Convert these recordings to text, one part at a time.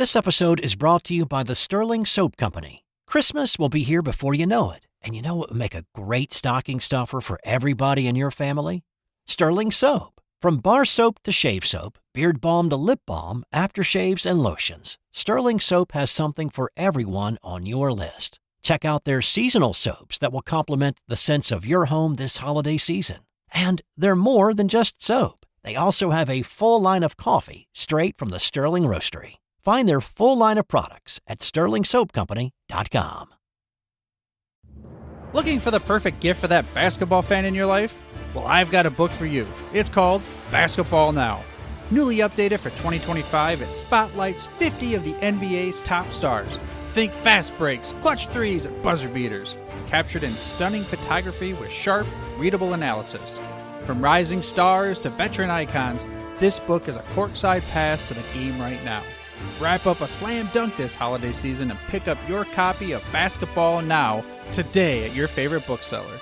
This episode is brought to you by the Sterling Soap Company. Christmas will be here before you know it. And you know what would make a great stocking stuffer for everybody in your family? Sterling Soap. From bar soap to shave soap, beard balm to lip balm, aftershaves and lotions, Sterling Soap has something for everyone on your list. Check out their seasonal soaps that will complement the scents of your home this holiday season. And they're more than just soap. They also have a full line of coffee straight from the Sterling Roastery. Find their full line of products at sterlingsoapcompany.com. Looking for the perfect gift for that basketball fan in your life? Well, I've got a book for you. It's called Basketball Now. Newly updated for 2025, it spotlights 50 of the NBA's top stars. Think fast breaks, clutch threes, and buzzer beaters. Captured in stunning photography with sharp, readable analysis. From rising stars to veteran icons, this book is a courtside pass to the game right now. Wrap up a slam dunk this holiday season and pick up your copy of Basketball Now today at your favorite bookseller.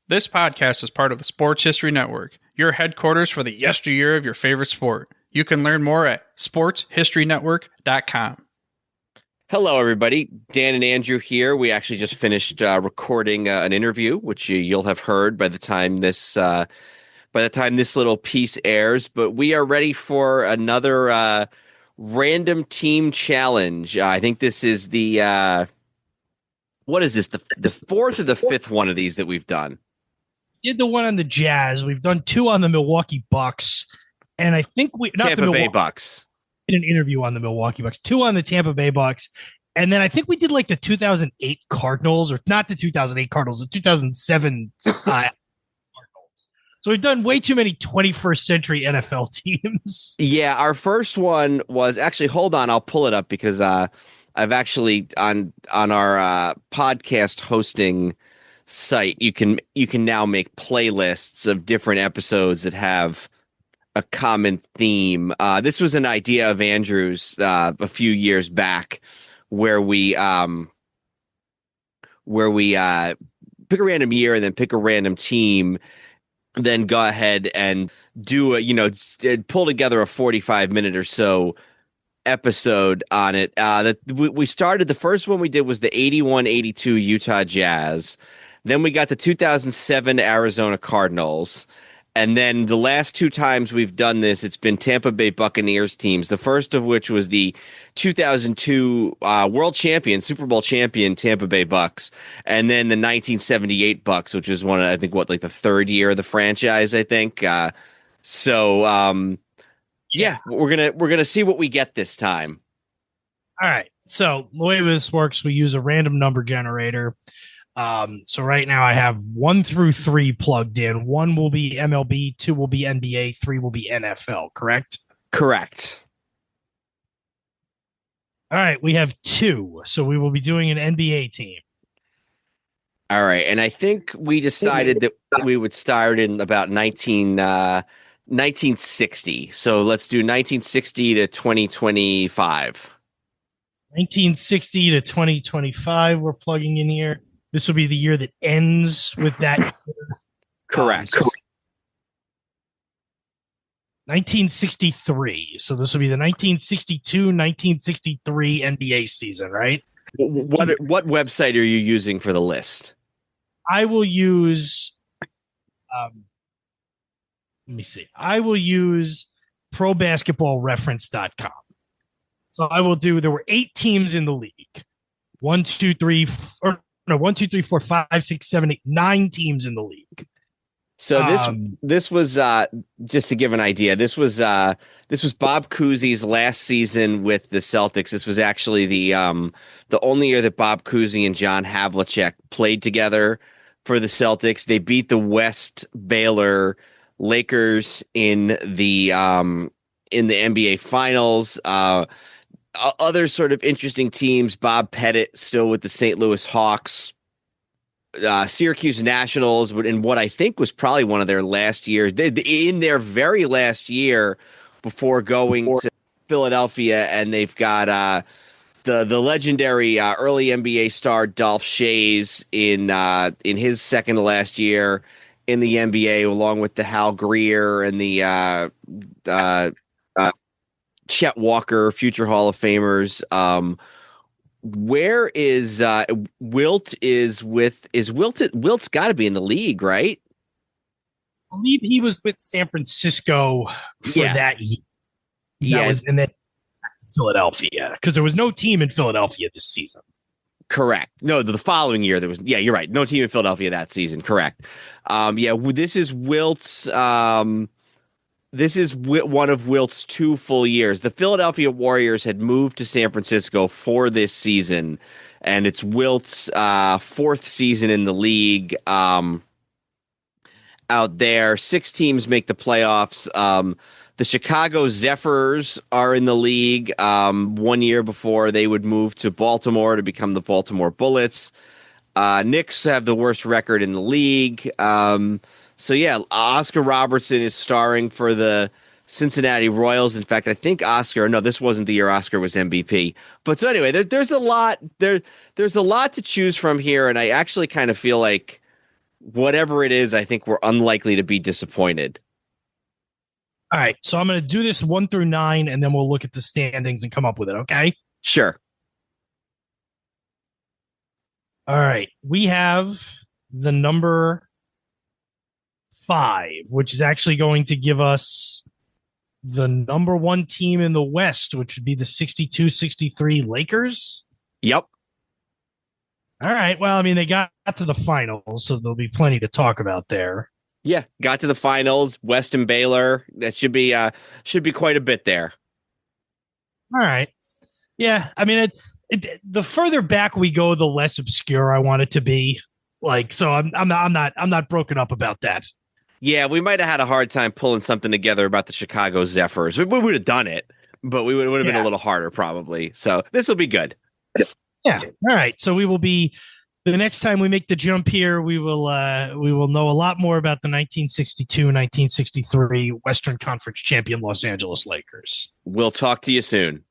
This podcast is part of the Sports History Network, your headquarters for the yesteryear of your favorite sport. You can learn more at sportshistorynetwork.com. Hello, everybody. Dan and Andrew here. We actually just finished recording an interview, which you'll have heard by the time this little piece airs. But we are ready for another random team challenge. I think this is the what is this? The fourth or the fifth one of these that we've done. Did the one on the Jazz. We've done two on the Milwaukee Bucks, and I think Tampa Bay Bucks. Did an interview on the Milwaukee Bucks, two on the Tampa Bay Bucks, and then I think we did like the 2008 Cardinals, or not the 2008 Cardinals, the 2007 Cardinals. So we've done way too many 21st century NFL teams. Yeah, our first one was actually. Hold on, I'll pull it up because I've actually on our podcast hosting site, you can now make playlists of different episodes that have a common theme. This was an idea of Andrew's a few years back, where we pick a random year and then pick a random team, then go ahead and do pull together a 45-minute or so episode on it. That we started. The first one we did was the 81-82 Utah Jazz. Then we got the 2007 Arizona Cardinals. And then the last two times we've done this, it's been Tampa Bay Buccaneers teams. The first of which was the 2002 world champion, Super Bowl champion Tampa Bay Bucks. And then the 1978 Bucks, which is the third year of the franchise, I think. We're gonna see what we get this time. All right. So the way this works, we use a random number generator. So right now I have 1 through 3 plugged in. 1 will be MLB, 2 will be NBA, 3 will be NFL, correct? Correct. All right, we have 2. So we will be doing an NBA team. All right, and I think we decided that we would start in about 1960. So let's do 1960 to 2025. 1960 to 2025 we're plugging in here. This will be the year that ends with that. Correct. 1963. So this will be the 1962-1963 NBA season, right? What website are you using for the list? I will use let me see. I will use probasketballreference.com. So I will do, there were 8 teams in the league. 1, 2, 3, 4, 5, 6, 7, 8, 9 teams in the league. So this was just to give an idea. This was Bob Cousy's last season with the Celtics. This was actually the only year that Bob Cousy and John Havlicek played together for the Celtics. They beat the West Baylor Lakers in the NBA Finals. Other sort of interesting teams: Bob Pettit still with the St. Louis Hawks, Syracuse Nationals, but in what I think was probably one of their last years, in their very last year before going to Philadelphia, and they've got the legendary early NBA star Dolph Schayes in his second to last year in the NBA, along with the Hal Greer and the Chet Walker, future Hall of Famers. Where is Wilt Wilt's got to be in the league, right? I believe he was with San Francisco for that year. That was, and then back to Philadelphia, because there was no team in Philadelphia this season. Correct. No, the following year there was. Yeah, you're right. No team in Philadelphia that season. Correct. This is Wilt's. This is one of Wilt's 2 full years. The Philadelphia Warriors had moved to San Francisco for this season, and it's Wilt's 4th season in the league. Out there, 6 teams make the playoffs. The Chicago Zephyrs are in the league 1 year before they would move to Baltimore to become the Baltimore Bullets. Knicks have the worst record in the league. Oscar Robertson is starring for the Cincinnati Royals. In fact, I think this wasn't the year Oscar was MVP. But so anyway, there's a lot there's a lot to choose from here, and I actually kind of feel like whatever it is, I think we're unlikely to be disappointed. All right, so I'm going to do this 1 through 9, and then we'll look at the standings and come up with it, okay? Sure. All right, we have the number 5, which is actually going to give us the number 1 team in the West, which would be the 62-63 Lakers. Yep. All right, well, I mean, they got to the finals, so there'll be plenty to talk about there. Yeah, got to the finals. Weston Baylor. That should be quite a bit there. All right. Yeah, I mean, the further back we go, the less obscure I want it to be. Like, so I'm not broken up about that. Yeah, we might have had a hard time pulling something together about the Chicago Zephyrs. We would have done it, but we would have been a little harder probably. So this will be good. Yeah. All right. So we will be. The next time we make the jump here, we will know a lot more about the 1962-1963 Western Conference champion Los Angeles Lakers. We'll talk to you soon.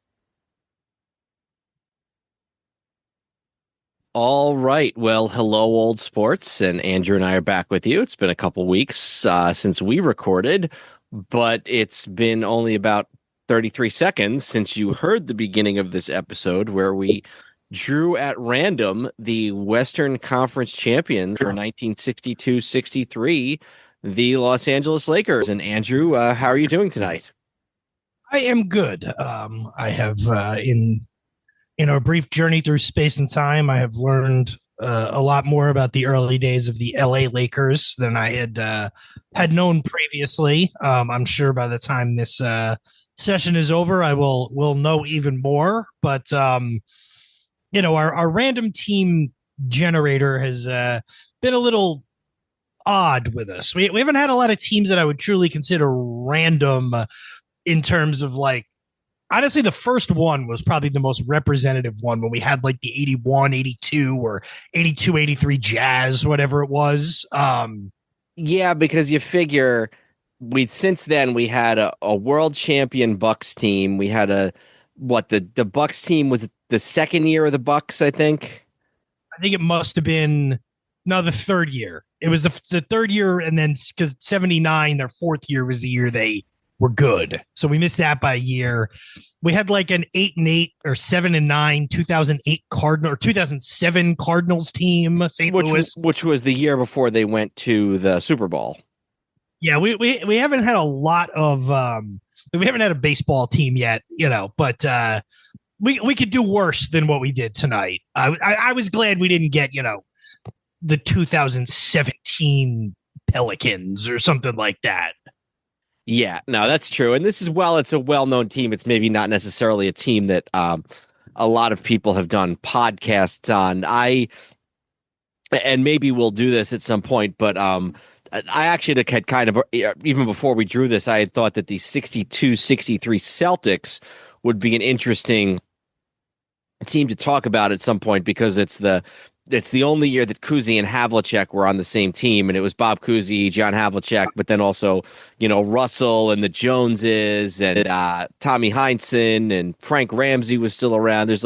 All right. Well, hello, old sports, and Andrew and I are back with you. It's been a couple weeks since we recorded, but it's been only about 33 seconds since you heard the beginning of this episode where we drew at random the Western Conference champions for 1962-63, the Los Angeles Lakers. And Andrew, how are you doing tonight? I am good. I have in our brief journey through space and time, I have learned a lot more about the early days of the LA Lakers than I had known previously. I'm sure by the time this session is over, I will know even more. But our random team generator has been a little odd with us. We haven't had a lot of teams that I would truly consider random in terms of, like, honestly, the first one was probably the most representative one when we had like the 81, 82 or 82, 83 Jazz, whatever it was. Yeah, because you figure since then we had a world champion Bucks team. We had the Bucks team was the second year of the Bucks, I think. I think it must have been the third year. It was the third year, and then because 79, their fourth year was the year they were good. So we missed that by a year. We had like an 8-8 or 7-9 2008 Cardinal or 2007 Cardinals team, St. Louis, which was the year before they went to the Super Bowl. Yeah, we haven't had a lot of we haven't had a baseball team yet, but we could do worse than what we did tonight. I was glad we didn't get, the 2017 Pelicans or something like that. Yeah, no, that's true. And this is, it's a well-known team. It's maybe not necessarily a team that a lot of people have done podcasts on. And maybe we'll do this at some point, but I actually had kind of, even before we drew this, I had thought that the 62-63 Celtics would be an interesting team to talk about at some point, because it's the only year that Cousy and Havlicek were on the same team, and it was Bob Cousy, John Havlicek, but then also, Russell and the Joneses and Tommy Heinsohn and Frank Ramsey was still around. There's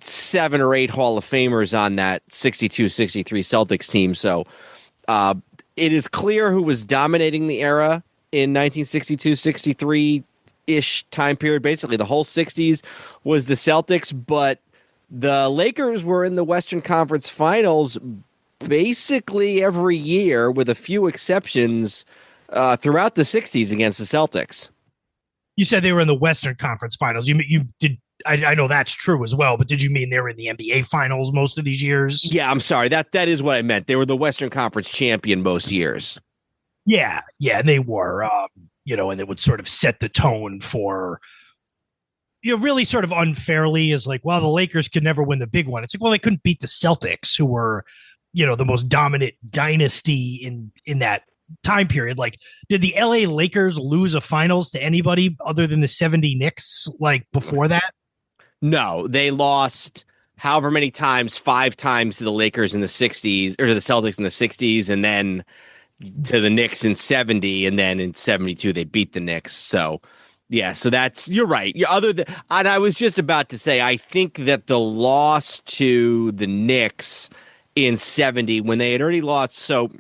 7 or 8 Hall of Famers on that 62-63 Celtics team. So it is clear who was dominating the era in 1962-63. ish time period. Basically, the whole 60s was the Celtics, but the Lakers were in the Western Conference Finals basically every year, with a few exceptions, throughout the 60s against the Celtics. You said they were in the Western Conference Finals. You did. I know that's true as well, but did you mean they were in the NBA Finals most of these years? Yeah, I'm sorry. That is what I meant. They were the Western Conference champion most years. Yeah, they were. And it would sort of set the tone for, really sort of unfairly is like, well, the Lakers could never win the big one. It's like, well, they couldn't beat the Celtics, who were, the most dominant dynasty in that time period. Like, did the LA Lakers lose a finals to anybody other than the 70 Knicks, like, before that? No, they lost however many times, 5 times to the Lakers in the 60s, or to the Celtics in the 60s, and then to the Knicks in 70, and then in 72 they beat the Knicks. So yeah, so you're right. And I was just about to say, I think that the loss to the Knicks in 70, when they had already lost, so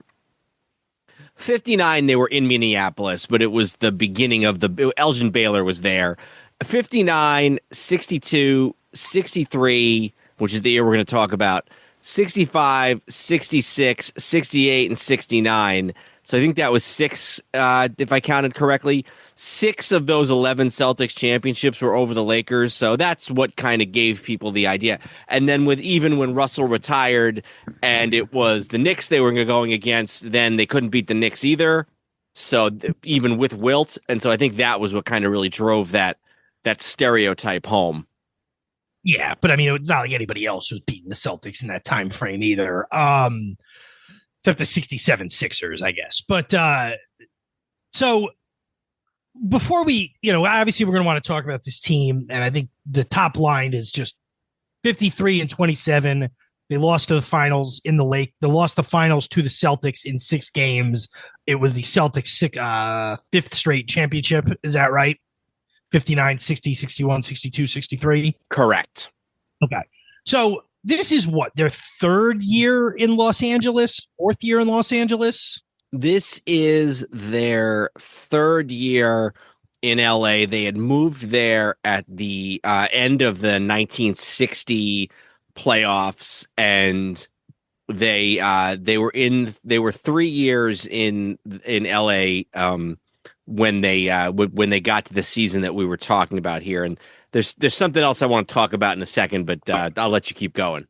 59 they were in Minneapolis, but it was the beginning of Elgin Baylor was there. 59, 62, 63, which is the year we're going to talk about, 65, 66, 68, and 69. So I think that was 6, if I counted correctly. 6 of those 11 Celtics championships were over the Lakers. So that's what kind of gave people the idea. And then even when Russell retired and it was the Knicks they were going against, then they couldn't beat the Knicks either. So even with Wilt. And so I think that was what kind of really drove that stereotype home. Yeah, but I mean, it's not like anybody else was beating the Celtics in that time frame either. Except the 67 Sixers, I guess. But so before we, obviously we're going to want to talk about this team. And I think the top line is just 53-27. They lost to the finals in the Lake. They lost the finals to the Celtics in 6 games. It was the Celtics' 5th straight championship. Is that right? 59, 60, 61, 62, 63? Correct. Okay. So this is what, their 3rd year in Los Angeles? 4th year in Los Angeles? This is their 3rd year in LA. They had moved there at the end of the 1960 playoffs, and they were 3 years in LA when they got to the season that we were talking about here. And there's something else I want to talk about in a second, but I'll let you keep going.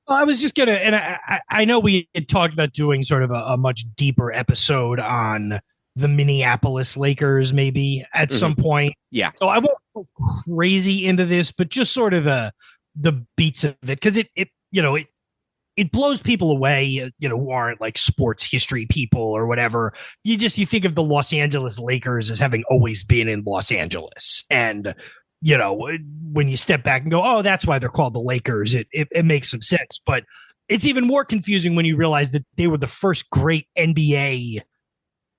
Well, I was just gonna, and I know we had talked about doing sort of a much deeper episode on the Minneapolis Lakers maybe at some point. Yeah. So I won't go crazy into this, but just sort of the beats of it, because it blows people away, who aren't like sports history people or whatever. You think of the Los Angeles Lakers as having always been in Los Angeles. And, when you step back and go, oh, that's why they're called the Lakers, it makes some sense. But it's even more confusing when you realize that they were the first great NBA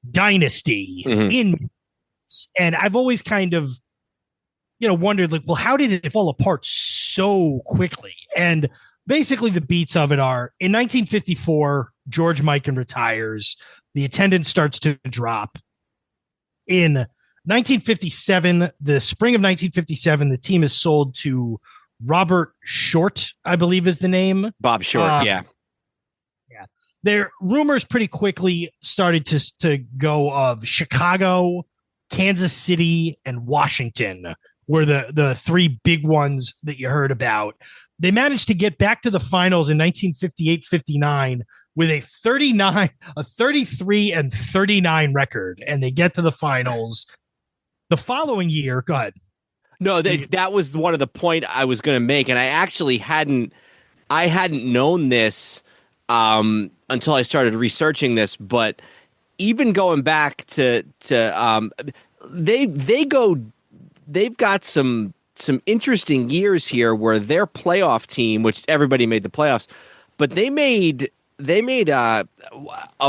dynasty in. And I've always kind of, wondered, like, well, how did it fall apart so quickly? And basically, the beats of it are, in 1954, George Mikan retires. The attendance starts to drop. In 1957, the spring of 1957, the team is sold to Robert Short, I believe is the name. Bob Short, yeah. Yeah. Their rumors pretty quickly started to go of Chicago, Kansas City, and Washington were the 3 big ones that you heard about. They managed to get back to the finals in 1958-59 with a 33-39 record, and they get to the finals. The following year, go ahead. No, that was one of the point I was going to make, and I actually hadn't known this until I started researching this. But even going back to they've got some interesting years here where their playoff team, which everybody made the playoffs, but they made a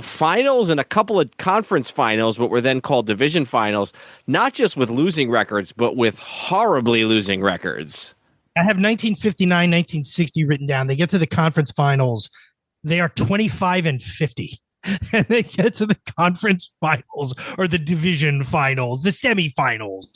finals and a couple of conference finals, what were then called division finals, not just with losing records, but with horribly losing records. I have 1959, 1960 written down. They get to the conference finals. They are 25-50. and they get to the conference finals or the division finals, the semifinals,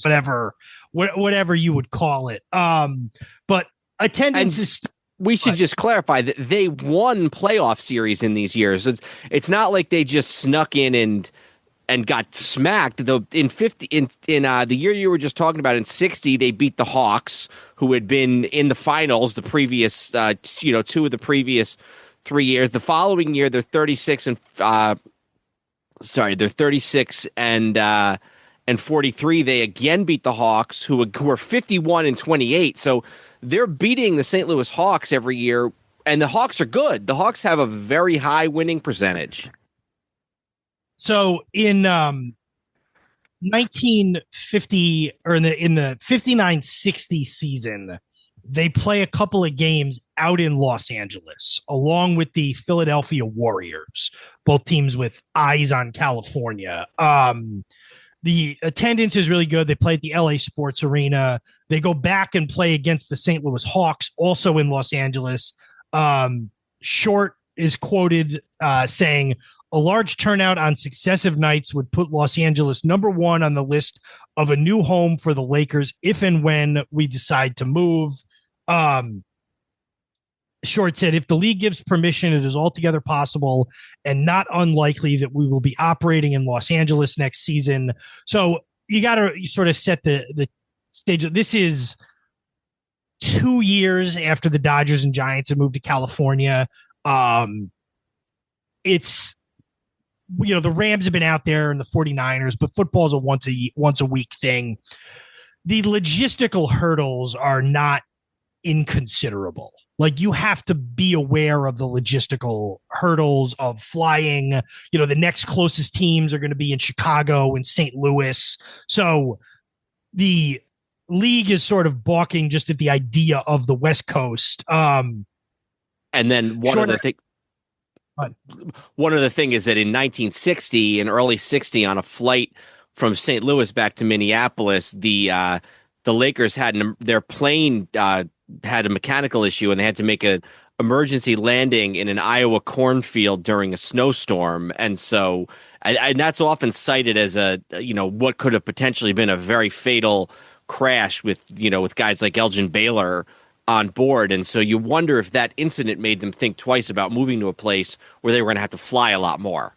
whatever you would call it. But attendance is. We should just clarify that they won playoff series in these years. It's not like they just snuck in and got smacked. Though in the year you were just talking about, in 60, they beat the Hawks, who had been in the finals the previous 2 of the previous 3 years. The following year, they're 36 and 43. They again beat the Hawks, who were 51 and 28. So they're beating the St. Louis Hawks every year, and the Hawks are good. The Hawks have a very high winning percentage. So in 1950 or in the 59-60 season, they play a couple of games out in Los Angeles, along with the Philadelphia Warriors, both teams with eyes on California. The attendance is really good. They play at the LA Sports Arena. They go back and play against the St. Louis Hawks, also in Los Angeles. Short is quoted saying, "A large turnout on successive nights would put Los Angeles number one on the list of a new home for the Lakers if and when we decide to move." Short said, "If the league gives permission, it is altogether possible and not unlikely that we will be operating in Los Angeles next season." So you got to sort of set the stage. This is 2 years after the Dodgers and Giants have moved to California. It's, the Rams have been out there and the 49ers, but football is a once a week thing. The logistical hurdles are not inconsiderable. Like, you have to be aware of the logistical hurdles of flying. The next closest teams are going to be in Chicago and St. Louis. So the league is sort of balking just at the idea of the West Coast. And then one of the things is that in 1960 and early 60, on a flight from St. Louis back to Minneapolis, the Lakers their plane had a mechanical issue, and they had to make an emergency landing in an Iowa cornfield during a snowstorm. And so, and that's often cited as what could have potentially been a very fatal crash with guys like Elgin Baylor on board. And so you wonder if that incident made them think twice about moving to a place where they were going to have to fly a lot more.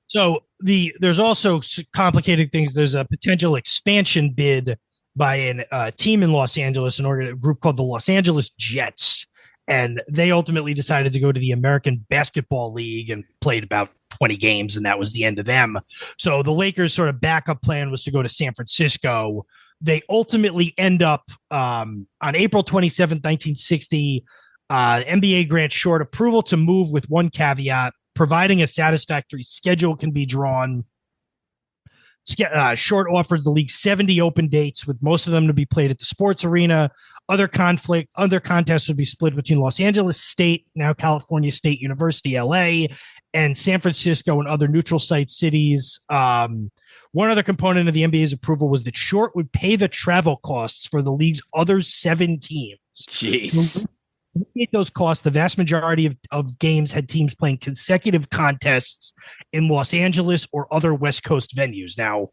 So there's also complicated things. There's a potential expansion bid by a team in Los Angeles, a group called the Los Angeles Jets. And they ultimately decided to go to the American Basketball League and played about 20 games, and that was the end of them. So the Lakers' sort of backup plan was to go to San Francisco. They ultimately end up on April 27th, 1960. NBA grants Short approval to move with one caveat: providing a satisfactory schedule can be drawn. Short offers the league 70 open dates, with most of them to be played at the sports arena. Other contests would be split between Los Angeles State, now California State University, LA, and San Francisco and other neutral site cities. One other component of the NBA's approval was that Short would pay the travel costs for the league's other 7 teams. Jeez. To mitigate those costs, the vast majority of games had teams playing consecutive contests in Los Angeles or other West Coast venues. Now,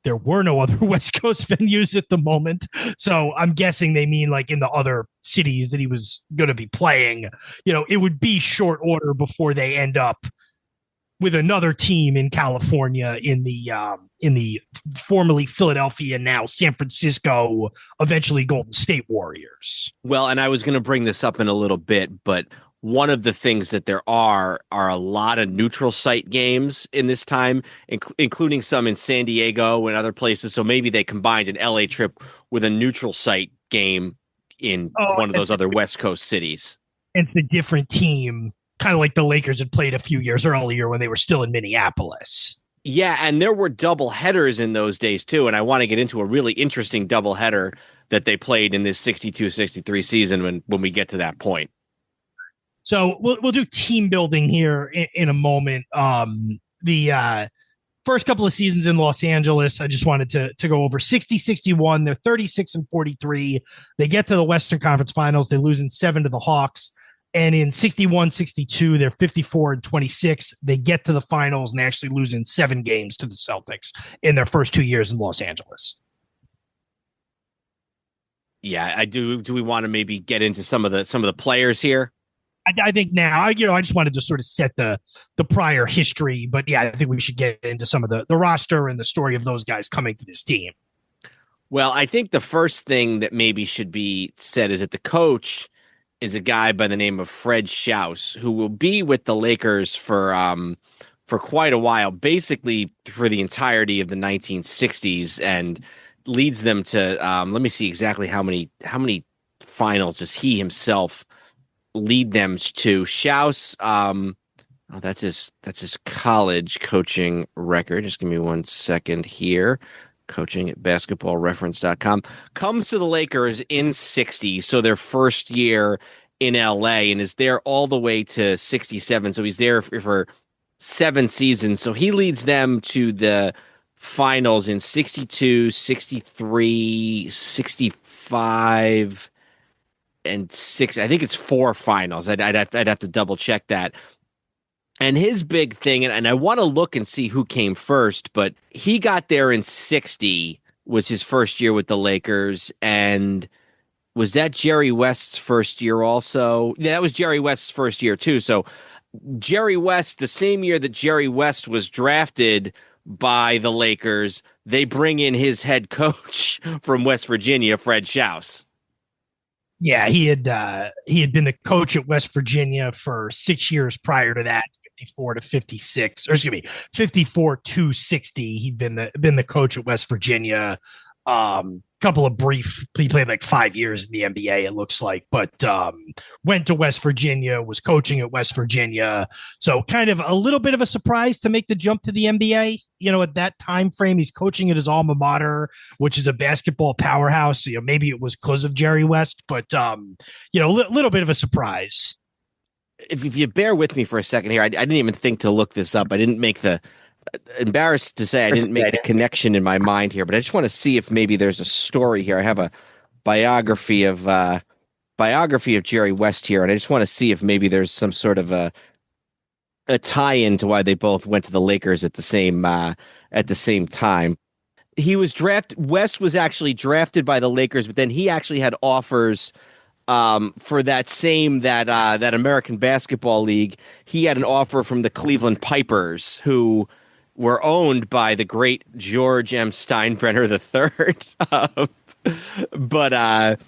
there were no other West Coast venues at the moment, so I'm guessing they mean like in the other cities that he was going to be playing. It would be short order before they end up with another team in California in the formerly Philadelphia, now San Francisco, eventually Golden State Warriors. Well, and I was going to bring this up in a little bit, but one of the things that there are a lot of neutral site games in this time, including some in San Diego and other places. So maybe they combined an LA trip with a neutral site game in one of those other West Coast cities. It's a different team, kind of like the Lakers had played a few years earlier when they were still in Minneapolis. Yeah, and there were double headers in those days too, and I want to get into a really interesting double header that they played in this 62-63 season when we get to that point. So we'll do team building here in a moment. The first couple of seasons in Los Angeles, I just wanted to go over 60-61. They're 36 and 43. They get to the Western Conference Finals. They lose in 7 to the Hawks. And in 61-62, they're 54-26. They get to the finals and they actually lose in 7 games to the Celtics in their first 2 years in Los Angeles. Yeah, I do. Do we want to maybe get into some of the players here? I think now, I just wanted to sort of set the prior history, but yeah, I think we should get into some of the roster and the story of those guys coming to this team. Well, I think the first thing that maybe should be said is that the coach is a guy by the name of Fred Schaus, who will be with the Lakers for quite a while, basically for the entirety of the 1960s, and leads them to let me see exactly how many finals does he himself lead them to. Schaus, that's his college coaching record. Just give me 1 second here. Coaching at basketballreference.com, comes to the Lakers in 60, so their first year in LA, and is there all the way to 67. So he's there for 7 seasons. So he leads them to the finals in 62, 63, 65, and 6. I think it's 4 finals. I'd have to double check that. And his big thing, and I want to look and see who came first, but he got there in 60, was his first year with the Lakers. And was that Jerry West's first year also? Yeah, that was Jerry West's first year too. So Jerry West, the same year that Jerry West was drafted by the Lakers, they bring in his head coach from West Virginia, Fred Schaus. Yeah, he had been the coach at West Virginia for 6 years prior to that. 54 to 56, or excuse me, 54 to 60. He'd been the coach at West Virginia. Couple of he played like 5 years in the NBA, it looks like, but went to West Virginia, was coaching at West Virginia. So kind of a little bit of a surprise to make the jump to the NBA. At that time frame, he's coaching at his alma mater, which is a basketball powerhouse. Maybe it was because of Jerry West, but a little bit of a surprise. If you bear with me for a second here, I didn't even think to look this up. I didn't make embarrassed to say I didn't make the connection in my mind here, but I just want to see if maybe there's a story here. I have a biography of Jerry West here, and I just want to see if maybe there's some sort of a tie-in to why they both went to the Lakers at the same time. West was actually drafted by the Lakers, but then he actually had offers for that American Basketball League. He had an offer from the Cleveland Pipers, who were owned by the great George M. Steinbrenner III. But I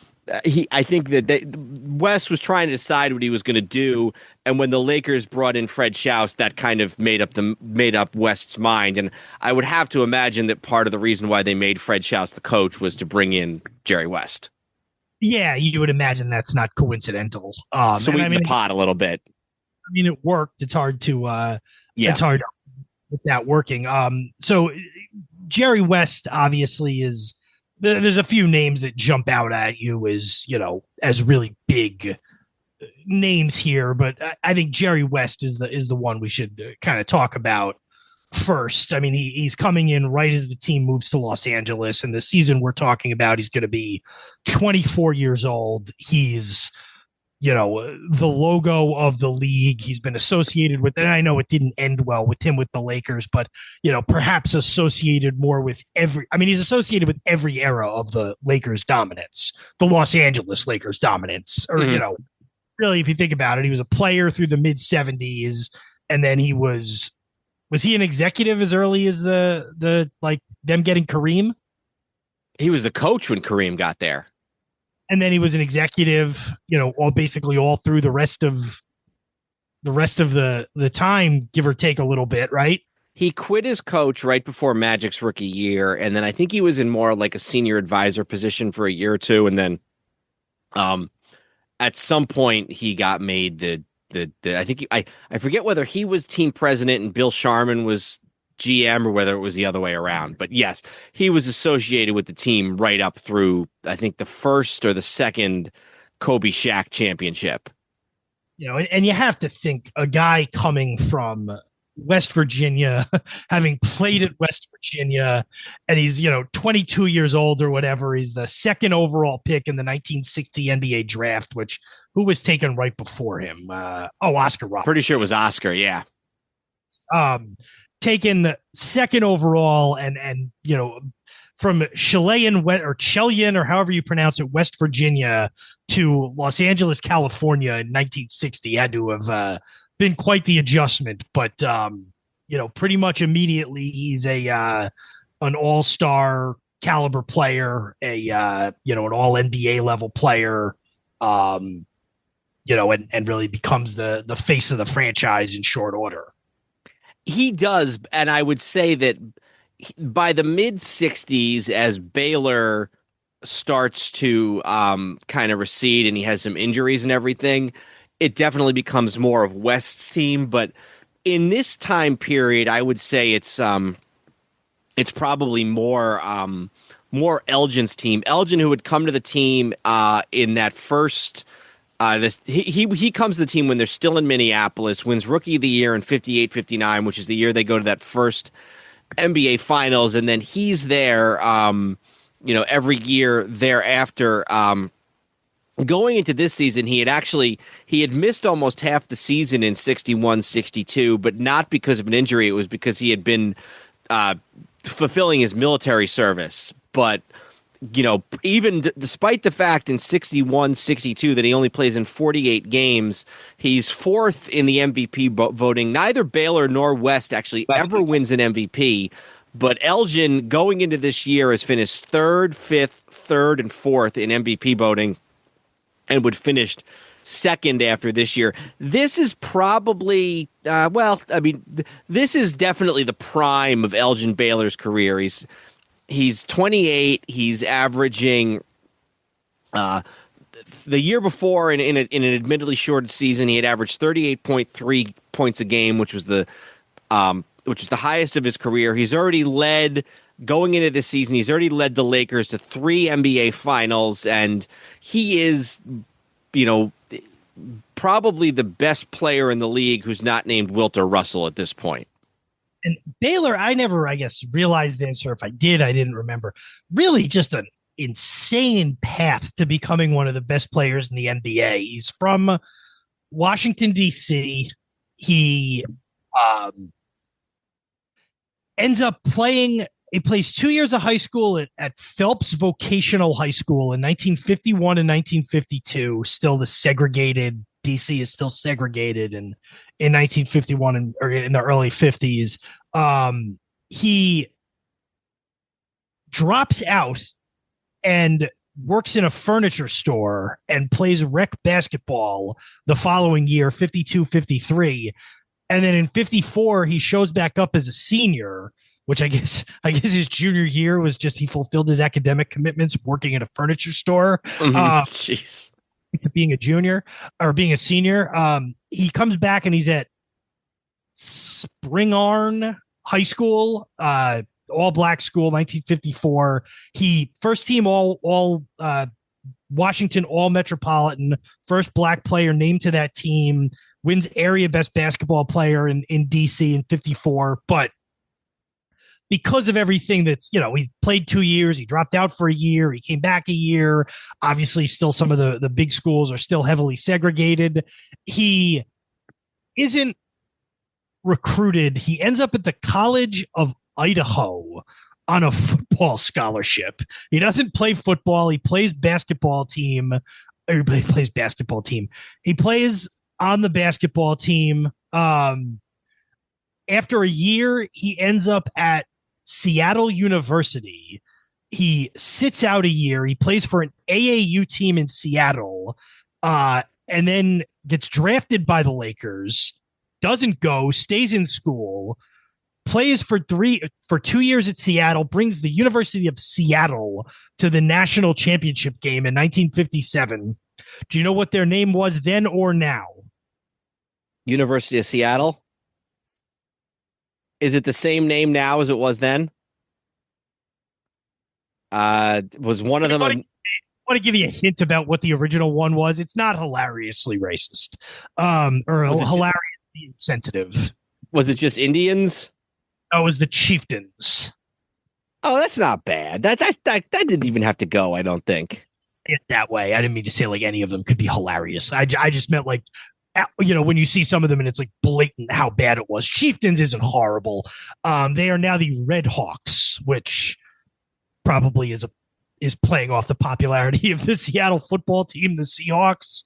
think that West was trying to decide what he was going to do, and when the Lakers brought in Fred Schaus, that kind of made up West's mind. And I would have to imagine that part of the reason why they made Fred Schaus the coach was to bring in Jerry West. Yeah, you would imagine that's not coincidental. Sweeten the pot a little bit. I mean, it worked. It's hard to it's hard with that working. So Jerry West obviously is. There's a few names that jump out at you as really big names here, but I think Jerry West is the one we should kind of talk about first. I mean, he's coming in right as the team moves to Los Angeles, and the season we're talking about, he's going to be 24 years old. He's, the logo of the league. He's been associated with, and I know it didn't end well with him with the Lakers, but, perhaps associated more with he's associated with every era of the Lakers dominance, the Los Angeles Lakers dominance, or, really, if you think about it, he was a player through the mid 70s, and then he was he an executive as early as the them getting Kareem? He was the coach when Kareem got there. And then he was an executive, all through the rest of the time, give or take a little bit, right? He quit as coach right before Magic's rookie year, and then I think he was in more like a senior advisor position for a year or two, and then at some point he got made I forget whether he was team president and Bill Sharman was GM or whether it was the other way around. But yes, he was associated with the team right up through, I think, the first or the second Kobe Shaq championship. And you have to think a guy coming from West Virginia, having played at West Virginia, and he's 22 years old or whatever. He's the second overall pick in the 1960 NBA draft, which who was taken right before him? Oscar Robertson. Pretty sure it was Oscar. Yeah. Taken second overall, and from Chilean or however you pronounce it, West Virginia to Los Angeles, California in 1960 had to have been quite the adjustment. But pretty much immediately he's an all-star caliber player, an all NBA level player, and really becomes the face of the franchise in short order. He does, and I would say that by the mid-'60s, as Baylor starts to kind of recede and he has some injuries and everything, it definitely becomes more of West's team. But in this time period, I would say it's probably more Elgin's team. Elgin, who would come to the team in that first he comes to the team when they're still in Minneapolis, wins Rookie of the Year in 58-59, which is the year they go to that first NBA Finals, and then he's there, every year thereafter. Going into this season, he had missed almost half the season in 61-62, but not because of an injury. It was because he had been fulfilling his military service. But even despite the fact in 61-62 that he only plays in 48 games, he's fourth in the MVP voting. Neither Baylor nor West actually ever wins an MVP, but Elgin going into this year has finished third, fifth, third, and fourth in MVP voting and would finish second after this year. This is probably, this is definitely the prime of Elgin Baylor's career. He's 28. He's averaging the year before in an admittedly shortened season. He had averaged 38.3 points a game, which was the highest of his career. He's already led going into this season. He's already led the Lakers to 3 NBA Finals, and he is, probably the best player in the league who's not named Wilt or Russell at this point. And Baylor, I never, realized this, or if I did, I didn't remember. Really just an insane path to becoming one of the best players in the NBA. He's from Washington, D.C. He ends up playing – he plays 2 years of high school at Phelps Vocational High School in 1951 and 1952. Still the segregated – D.C. is still segregated, and in 1951 or in the early 50s, he drops out and works in a furniture store and plays rec basketball the following year, 52-53. And then in 54, he shows back up as a senior, which I guess his junior year was just he fulfilled his academic commitments working at a furniture store. Jeez. Being a junior or being a senior. He comes back and he's at Spingarn High School, all black school, 1954. He first team all Washington all metropolitan, first black player named to that team, wins area best basketball player in DC in 54. But because of everything that's, he played 2 years, he dropped out for a year, he came back a year. Obviously, still some of the big schools are still heavily segregated. He isn't recruited. He ends up at the College of Idaho on a football scholarship. He doesn't play football. He plays basketball team. He plays basketball team. He plays on the basketball team. After a year, he ends up at Seattle University. He sits out a year. He plays for an AAU team in Seattle, and then gets drafted by the Lakers, doesn't go, stays in school, plays for 2 years at Seattle, brings the University of Seattle to the national championship game in 1957. Do you know what their name was then or now? University of Seattle? Is it the same name now as it was then? Was one of them? I want to give you a hint about what the original one was. It's not hilariously racist, or hilariously insensitive. Was it just Indians? Oh, it was the Chieftains. Oh, that's not bad. That didn't even have to go, I don't think. It that way. I didn't mean to say like any of them could be hilarious. I just meant like, when you see some of them and it's like blatant how bad it was. Chieftains isn't horrible. They are now the Red Hawks, which probably is playing off the popularity of the Seattle football team, the Seahawks.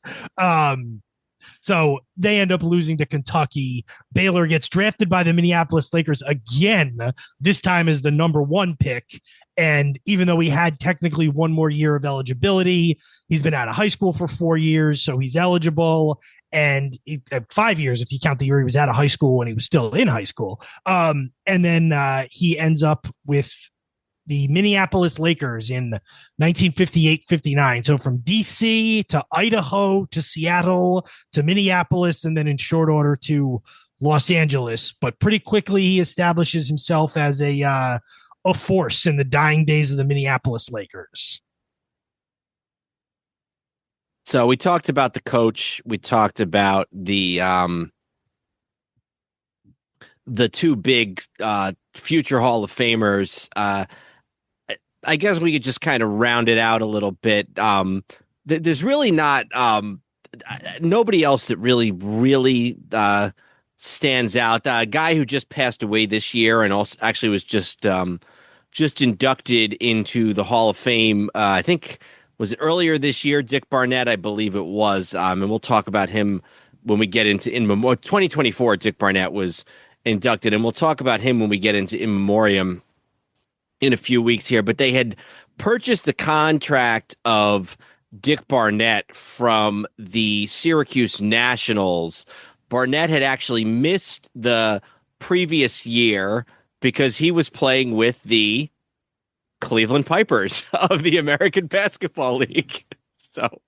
So they end up losing to Kentucky. Baylor gets drafted by the Minneapolis Lakers again, this time as the number 1 pick. And even though he had technically one more year of eligibility, he's been out of high school for 4 years, so he's eligible. And 5 years if you count the year he was out of high school when he was still in high school. And then he ends up with the Minneapolis Lakers in 1958-59. So from DC to Idaho to Seattle to Minneapolis, and then in short order to Los Angeles. But pretty quickly he establishes himself as a force in the dying days of the Minneapolis Lakers. So we talked about the coach. We talked about the two big future Hall of Famers. I guess we could just kind of round it out a little bit. There's really not nobody else that really stands out. A guy who just passed away this year and also actually was just inducted into the Hall of Fame. I think was it earlier this year. Dick Barnett, I believe it was, and we'll talk about him when we get into 2024. Dick Barnett was inducted, and we'll talk about him when we get into In Memoriam in a few weeks here. But they had purchased the contract of Dick Barnett from the Syracuse Nationals. Barnett had actually missed the previous year because he was playing with the Cleveland Pipers of the American Basketball League. So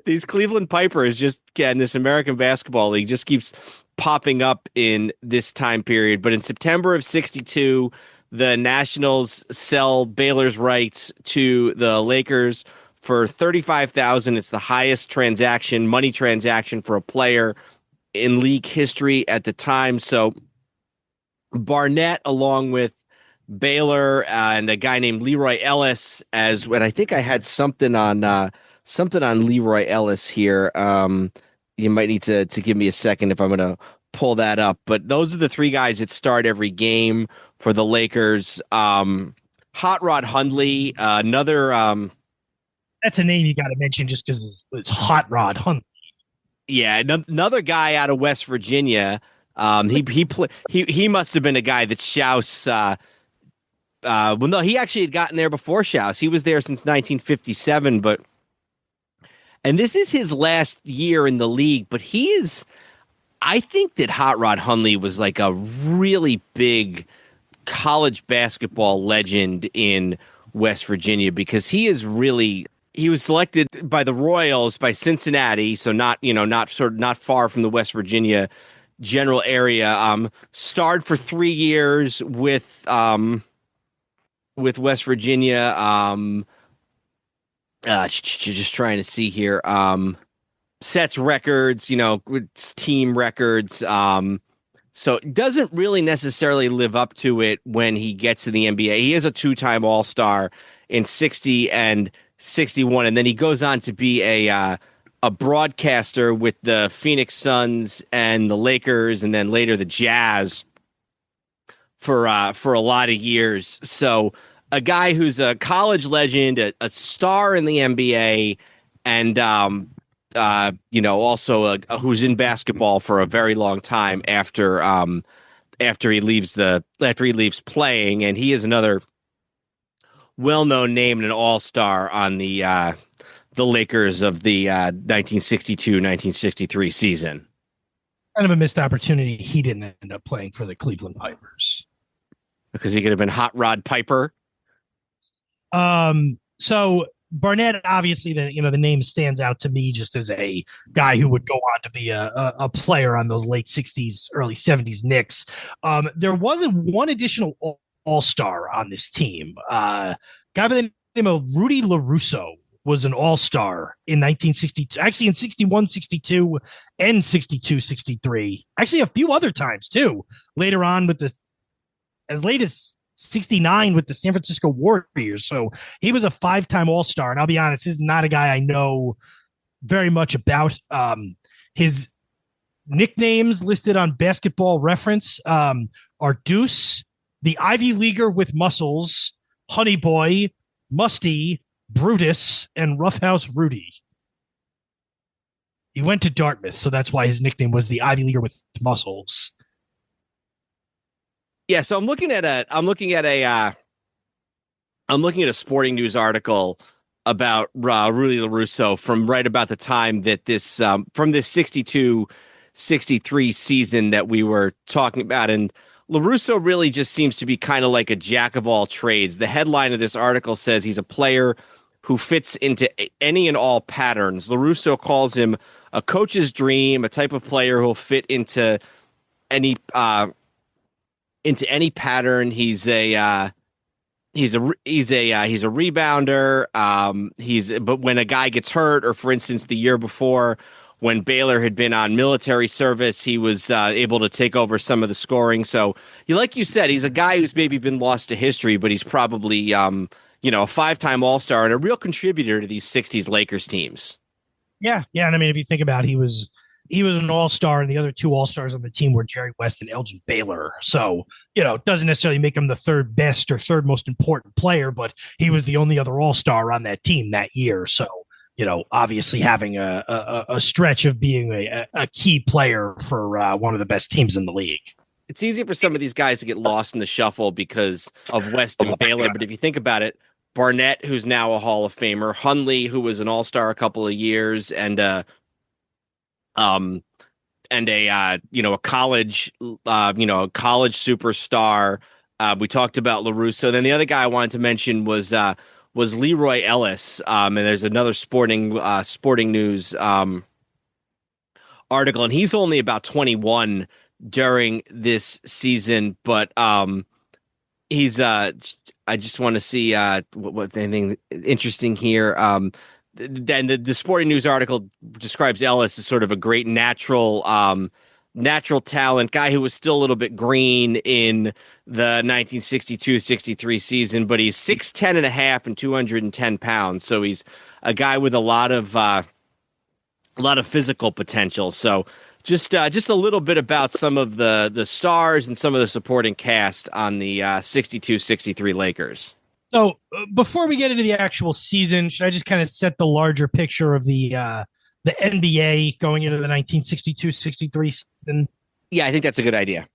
these Cleveland Pipers this American Basketball League just keeps popping up in this time period. But in September of 1962, the Nationals sell Baylor's rights to the Lakers for $35,000. It's the highest money transaction for a player in league history at the time. So Barnett, along with Baylor and a guy named Leroy Ellis, and I think I had something on Leroy Ellis here. You might need to give me a second if I'm going to pull that up. But those are the three guys that start every game for the Lakers. Hot Rod Hundley, another. That's a name you got to mention just because it's Hot Rod Hundley. Yeah, another guy out of West Virginia. He must have been a guy that Schaus. Well, no, he actually had gotten there before Schaus. He was there since 1957, and this is his last year in the league. But I think that Hot Rod Hundley was like a really big college basketball legend in West Virginia because he was selected by the Royals by Cincinnati, so not far from the West Virginia general area. Starred for 3 years with West Virginia. Just trying to see here. Sets records, team records. So it doesn't really necessarily live up to it when he gets to the NBA. He is a 2-time All-Star in 60 and 61, and then he goes on to be a broadcaster with the Phoenix Suns and the Lakers, and then later the Jazz for a lot of years. So a guy who's a college legend, a star in the NBA, and also who's in basketball for a very long time after he leaves playing, and he is another well-known name and an all-star on the Lakers of the 1962-1963 season. Kind of a missed opportunity. He didn't end up playing for the Cleveland Pipers because he could have been Hot Rod Piper. So Barnett, obviously, the name stands out to me just as a guy who would go on to be a player on those late 60s, early 70s Knicks. There wasn't one additional all-star on this team. Guy by the name of Rudy LaRusso was an all-star in 1962, actually in 61, 62, and 62, 63. Actually, a few other times too. Later on with as late as 69 with the San Francisco Warriors. So he was a 5-time all-star. And I'll be honest, this is not a guy I know very much about. His nicknames listed on Basketball Reference are Deuce, the Ivy Leaguer with Muscles, Honey Boy, Musty, Brutus, and Roughhouse Rudy. He went to Dartmouth, so that's why his nickname was the Ivy Leaguer with Muscles. Yeah, so I'm looking at a Sporting News article about Rudy LaRusso from right about the time that this from this 62-63 season that we were talking about. And LaRusso really just seems to be kind of like a jack of all trades. The headline of this article says he's a player who fits into any and all patterns. LaRusso calls him a coach's dream, a type of player who'll fit into any pattern. He's a rebounder. But when a guy gets hurt, or for instance, the year before when Baylor had been on military service, he was able to take over some of the scoring. So, like you said, he's a guy who's maybe been lost to history, but he's probably a 5-time All-Star and a real contributor to these 60s Lakers teams. Yeah. And I mean, if you think about it, he was an all-star, and the other two all-stars on the team were Jerry West and Elgin Baylor. So, it doesn't necessarily make him the third best or third most important player, but he was the only other all-star on that team that year. So, obviously having a stretch of being a key player for one of the best teams in the league. It's easy for some of these guys to get lost in the shuffle because of West and Baylor. But if you think about it, Barnett, who's now a Hall of Famer, Hundley, who was an all-star a couple of years, and a college superstar. We talked about LaRusso. Then the other guy I wanted to mention was Leroy Ellis. And there's another Sporting News article, and he's only about 21 during this season, but he's I just want to see what anything interesting here. Then the Sporting News article describes Ellis as sort of a great natural talent, guy who was still a little bit green in the 1962-63 season, but he's 6'10 and a half and 210 pounds. So he's a guy with a lot of physical potential. So just a little bit about some of the stars and some of the supporting cast on the 62-63 Lakers. So before we get into the actual season, should I just kind of set the larger picture of the NBA going into the 1962-63 season? Yeah, I think that's a good idea.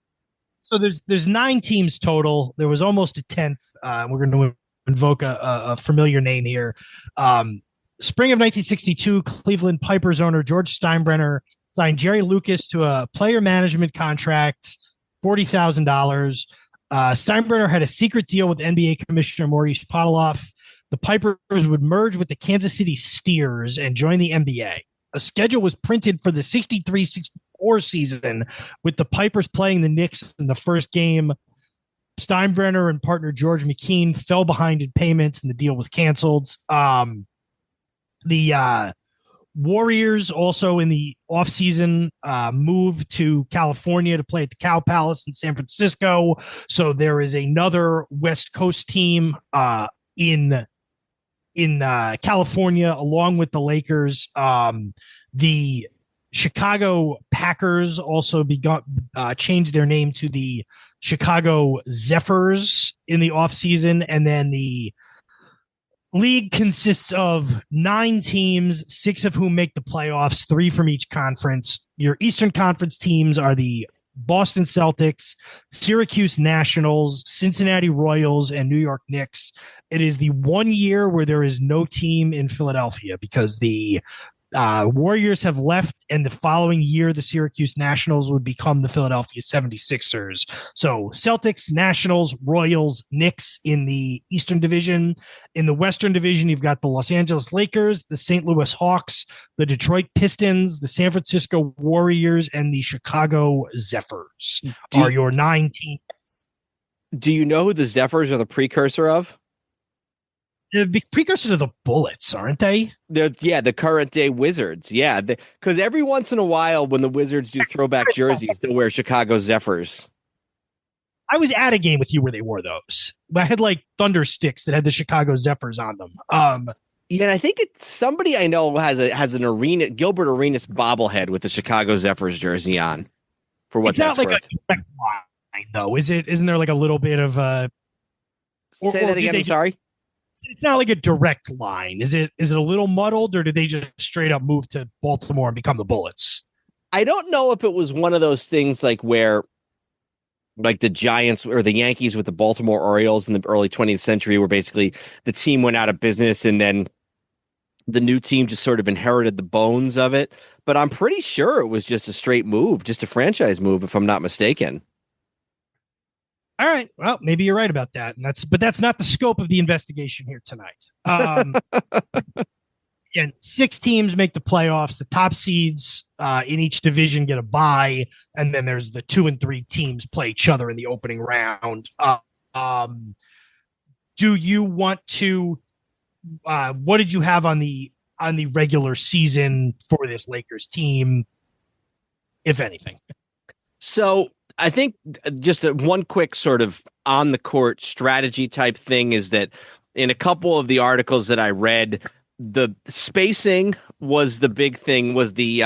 So there's 9 teams total. There was almost a 10th. We're going to invoke a familiar name here. Spring of 1962, Cleveland Pipers owner George Steinbrenner signed Jerry Lucas to a player management contract, $40,000. Steinbrenner had a secret deal with NBA Commissioner Maurice Podoloff. The Pipers would merge with the Kansas City Steers and join the NBA. A schedule was printed for the 63-64 season, with the Pipers playing the Knicks in the first game. Steinbrenner and partner George McKean fell behind in payments, and the deal was canceled. The Warriors also in the offseason moved to California to play at the Cow Palace in San Francisco. So there is another West Coast team in California along with the Lakers. The Chicago Packers also changed their name to the Chicago Zephyrs in the offseason, and then the league consists of 9 teams, 6 of whom make the playoffs, 3 from each conference. Your Eastern Conference teams are the Boston Celtics, Syracuse Nationals, Cincinnati Royals, and New York Knicks. It is the one year where there is no team in Philadelphia because the Warriors have left, and the following year, the Syracuse Nationals would become the Philadelphia 76ers. So Celtics, Nationals, Royals, Knicks in the Eastern Division. In the Western Division, you've got the Los Angeles Lakers, the St. Louis Hawks, the Detroit Pistons, the San Francisco Warriors, and the Chicago Zephyrs are your 9 teams. Do you know who the Zephyrs are the precursor of? The precursor to the Bullets, aren't they? The current day Wizards. Yeah, because every once in a while when the Wizards do throwback jerseys, they'll wear Chicago Zephyrs. I was at a game with you where they wore those. I had like thunder sticks that had the Chicago Zephyrs on them. Yeah, and I think it's somebody I know has an arena Gilbert Arenas bobblehead with the Chicago Zephyrs jersey on. For what it's not like worth. a direct line, though, is it? Isn't there like a little bit of Say that again. I'm sorry. It's not like a direct line. Is it a little muddled, or did they just straight up move to Baltimore and become the Bullets? I don't know if it was one of those things like where like the Giants or the Yankees with the Baltimore Orioles in the early 20th century, where basically the team went out of business and then the new team just sort of inherited the bones of it. But I'm pretty sure it was just a straight move, just a franchise move, if I'm not mistaken. All right. Well, maybe you're right about that. But that's not the scope of the investigation here tonight. And 6 teams make the playoffs. The top seeds in each division get a bye, and then there's the 2 and 3 teams play each other in the opening round. Do you want to? What did you have on the regular season for this Lakers team, if anything? So I think just one quick sort of on the court strategy type thing is that in a couple of the articles that I read, the spacing was the big thing, was the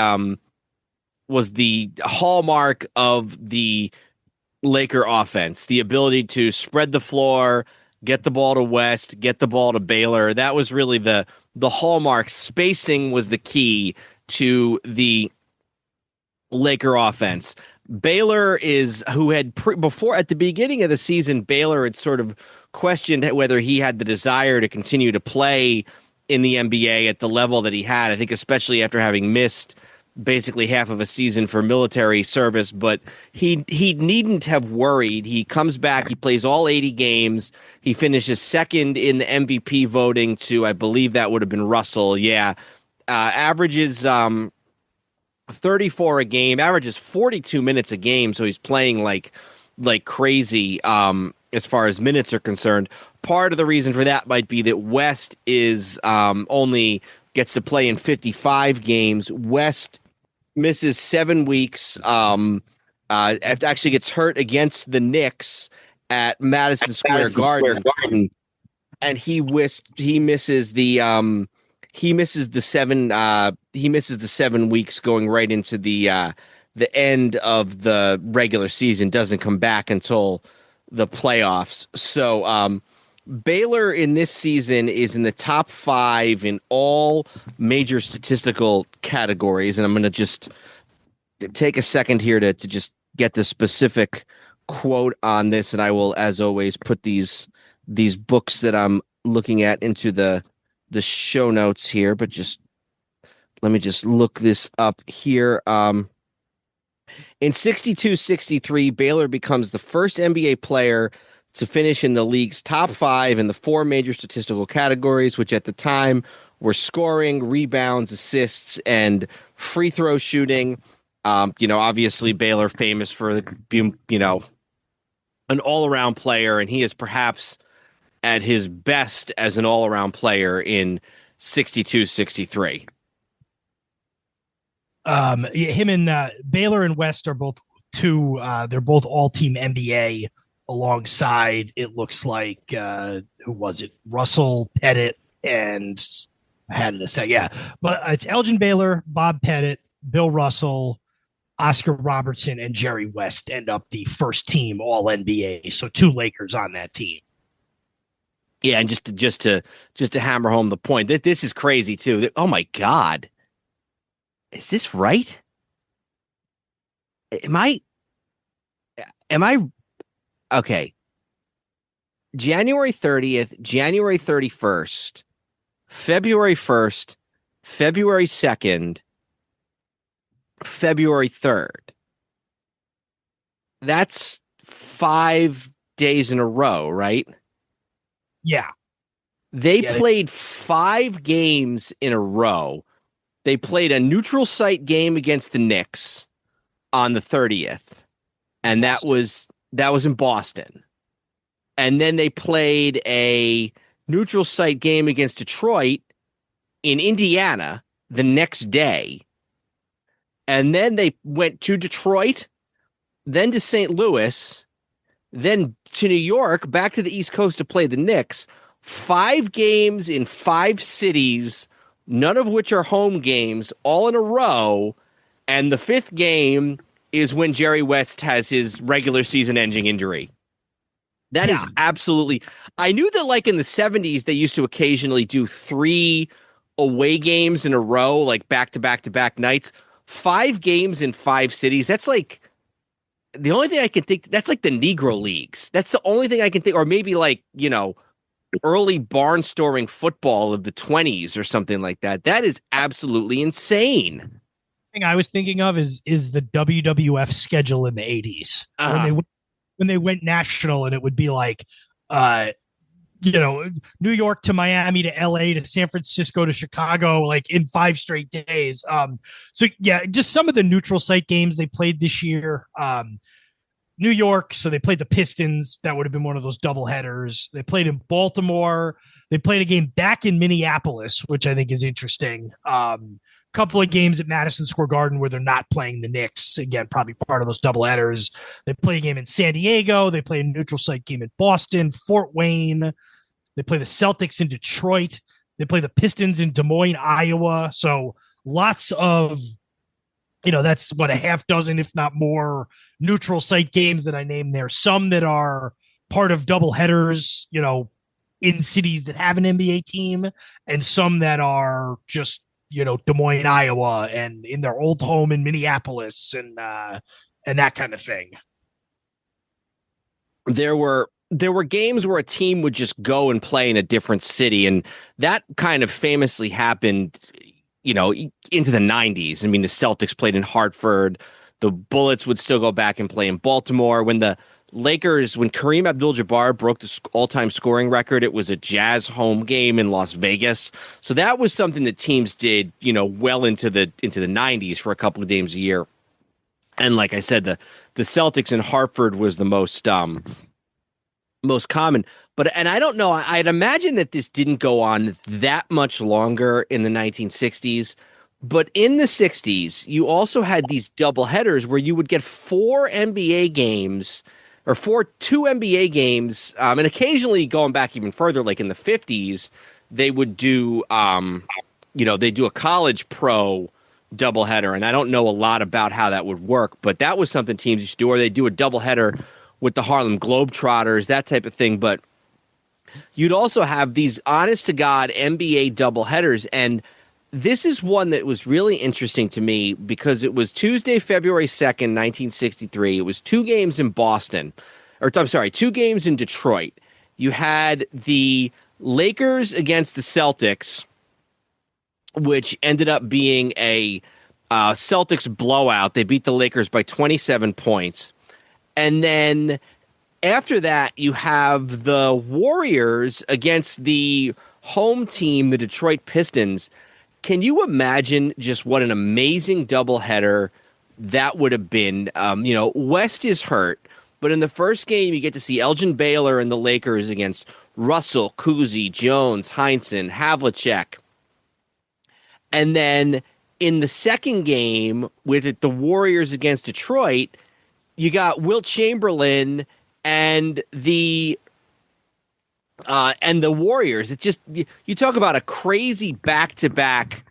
hallmark of the Laker offense, the ability to spread the floor, get the ball to West, get the ball to Baylor. That was really the hallmark. Spacing was the key to the Laker offense. Baylor who had before at the beginning of the season, Baylor had sort of questioned whether he had the desire to continue to play in the NBA at the level that he had. I think especially after having missed basically half of a season for military service, but he needn't have worried. He comes back, he plays all 80 games. He finishes second in the MVP voting to, I believe that would have been Russell. Yeah. Averages 34 a game, averages 42 minutes a game. So he's playing like crazy as far as minutes are concerned. Part of the reason for that might be that West is only gets to play in 55 games. West misses 7 weeks. Actually gets hurt against the Knicks at Madison Square Garden. And he misses the 7 weeks going right into the end of the regular season. Doesn't come back until the playoffs. So Baylor in this season is in the top 5 in all major statistical categories. And I'm going to just take a second here to just get the specific quote on this. And I will, as always, put these books that I'm looking at into the show notes here. But let me just look this up here. In 62-63, Baylor becomes the first NBA player to finish in the league's top 5 in the 4 major statistical categories, which at the time were scoring, rebounds, assists, and free throw shooting. Obviously Baylor famous for being, an all-around player, and he is perhaps at his best as an all-around player in 62-63. Him and Baylor and West are both they're both all-team NBA alongside, it looks like, who was it? Russell, Pettit, and I had to say, yeah. But it's Elgin Baylor, Bob Pettit, Bill Russell, Oscar Robertson, and Jerry West end up the first team All-NBA. So 2 Lakers on that team. Yeah, and just to hammer home the point, this is crazy too. Oh my God. Is this right? Am I okay? January 30th, January 31st, February 1st, February 2nd, February 3rd. That's 5 days in a row, right? Yeah. They played 5 games in a row. They played a neutral site game against the Knicks on the 30th, and that was in Boston. And then they played a neutral site game against Detroit in Indiana the next day. And then they went to Detroit, then to St. Louis, then to New York, back to the East Coast to play the Knicks. 5 games in 5 cities, none of which are home games, all in a row. And the 5th game is when Jerry West has his regular season ending injury. That is absolutely. I knew that like in the 70s, they used to occasionally do 3 away games in a row, like back to back to back nights. 5 games in 5 cities. That's like the only thing I can think. That's like the Negro Leagues. That's the only thing I can think. Or maybe like, early barnstorming football of the 20s or something like that. That is absolutely insane. The thing I was thinking of is the WWF schedule in the 80s when they went national, and it would be like, New York to Miami to LA to San Francisco to Chicago, like in 5 straight days. So yeah, just some of the neutral site games they played this year. New York, so they played the Pistons. That would have been one of those double headers. They played in Baltimore. They played a game back in Minneapolis, which I think is interesting. Couple of games at Madison Square Garden where they're not playing the Knicks. Again, probably part of those double headers. They play a game in San Diego. They play a neutral site game in Boston, Fort Wayne. They play the Celtics in Detroit. They play the Pistons in Des Moines, Iowa. So lots of, that's what, a half dozen, if not more, neutral site games that I named there. Some that are part of double headers, in cities that have an NBA team, and some that are just, Des Moines, Iowa, and in their old home in Minneapolis, and that kind of thing. There were games where a team would just go and play in a different city, and that kind of famously happened, into the 90s. I mean, the Celtics played in Hartford. The Bullets would still go back and play in Baltimore. When the Lakers, when Kareem Abdul-Jabbar broke the all-time scoring record, it was a Jazz home game in Las Vegas. So that was something that teams did, well into the 90s for a couple of games a year. And like I said, the Celtics in Hartford was the most common. And I don't know, I'd imagine that this didn't go on that much longer in the 1960s. But in the 60s, you also had these double headers where you would get 4 NBA games or 2 NBA games. And occasionally going back even further, like in the 50s, they would do, they do a college pro doubleheader. And I don't know a lot about how that would work, but that was something teams used to do, or they do a doubleheader with the Harlem Globetrotters, that type of thing. But you'd also have these honest to God NBA doubleheaders. And this is one that was really interesting to me because it was Tuesday, February 2nd, 1963. It was 2 games in Boston, 2 games in Detroit. You had the Lakers against the Celtics, which ended up being a Celtics blowout. They beat the Lakers by 27 points. And then after that, you have the Warriors against the home team, the Detroit Pistons. Can you imagine just what an amazing doubleheader that would have been? West is hurt, but in the first game, you get to see Elgin Baylor and the Lakers against Russell, Cousy, Jones, Heinsohn, Havlicek. And then in the second game, with the Warriors against Detroit, you got Wilt Chamberlain and the Warriors. It's just, you talk about a crazy back-to-back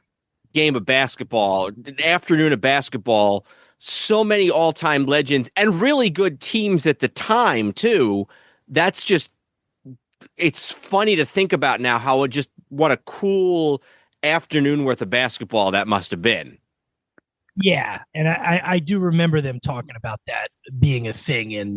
game of basketball, an afternoon of basketball, so many all-time legends and really good teams at the time too. That's just, it's funny to think about now what a cool afternoon worth of basketball that must have been. Yeah, and I do remember them talking about that being a thing in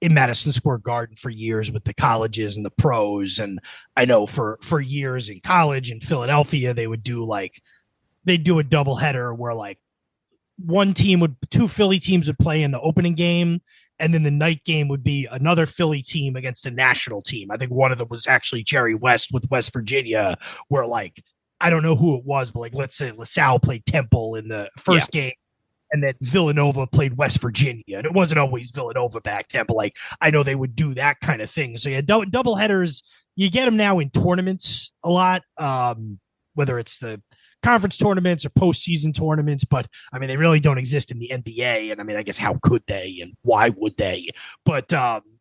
Madison Square Garden for years with the colleges and the pros. And I know for years in college in Philadelphia, they'd do a doubleheader where like two Philly teams would play in the opening game, and then the night game would be another Philly team against a national team. I think one of them was actually Jerry West with West Virginia, where like, I don't know who it was, but like, let's say LaSalle played Temple in the first game, and then Villanova played West Virginia. And it wasn't always Villanova back then, but like I know they would do that kind of thing. So yeah, double headers, you get them now in tournaments a lot, whether it's the conference tournaments or postseason tournaments, but I mean, they really don't exist in the NBA. And I mean, I guess how could they and why would they? But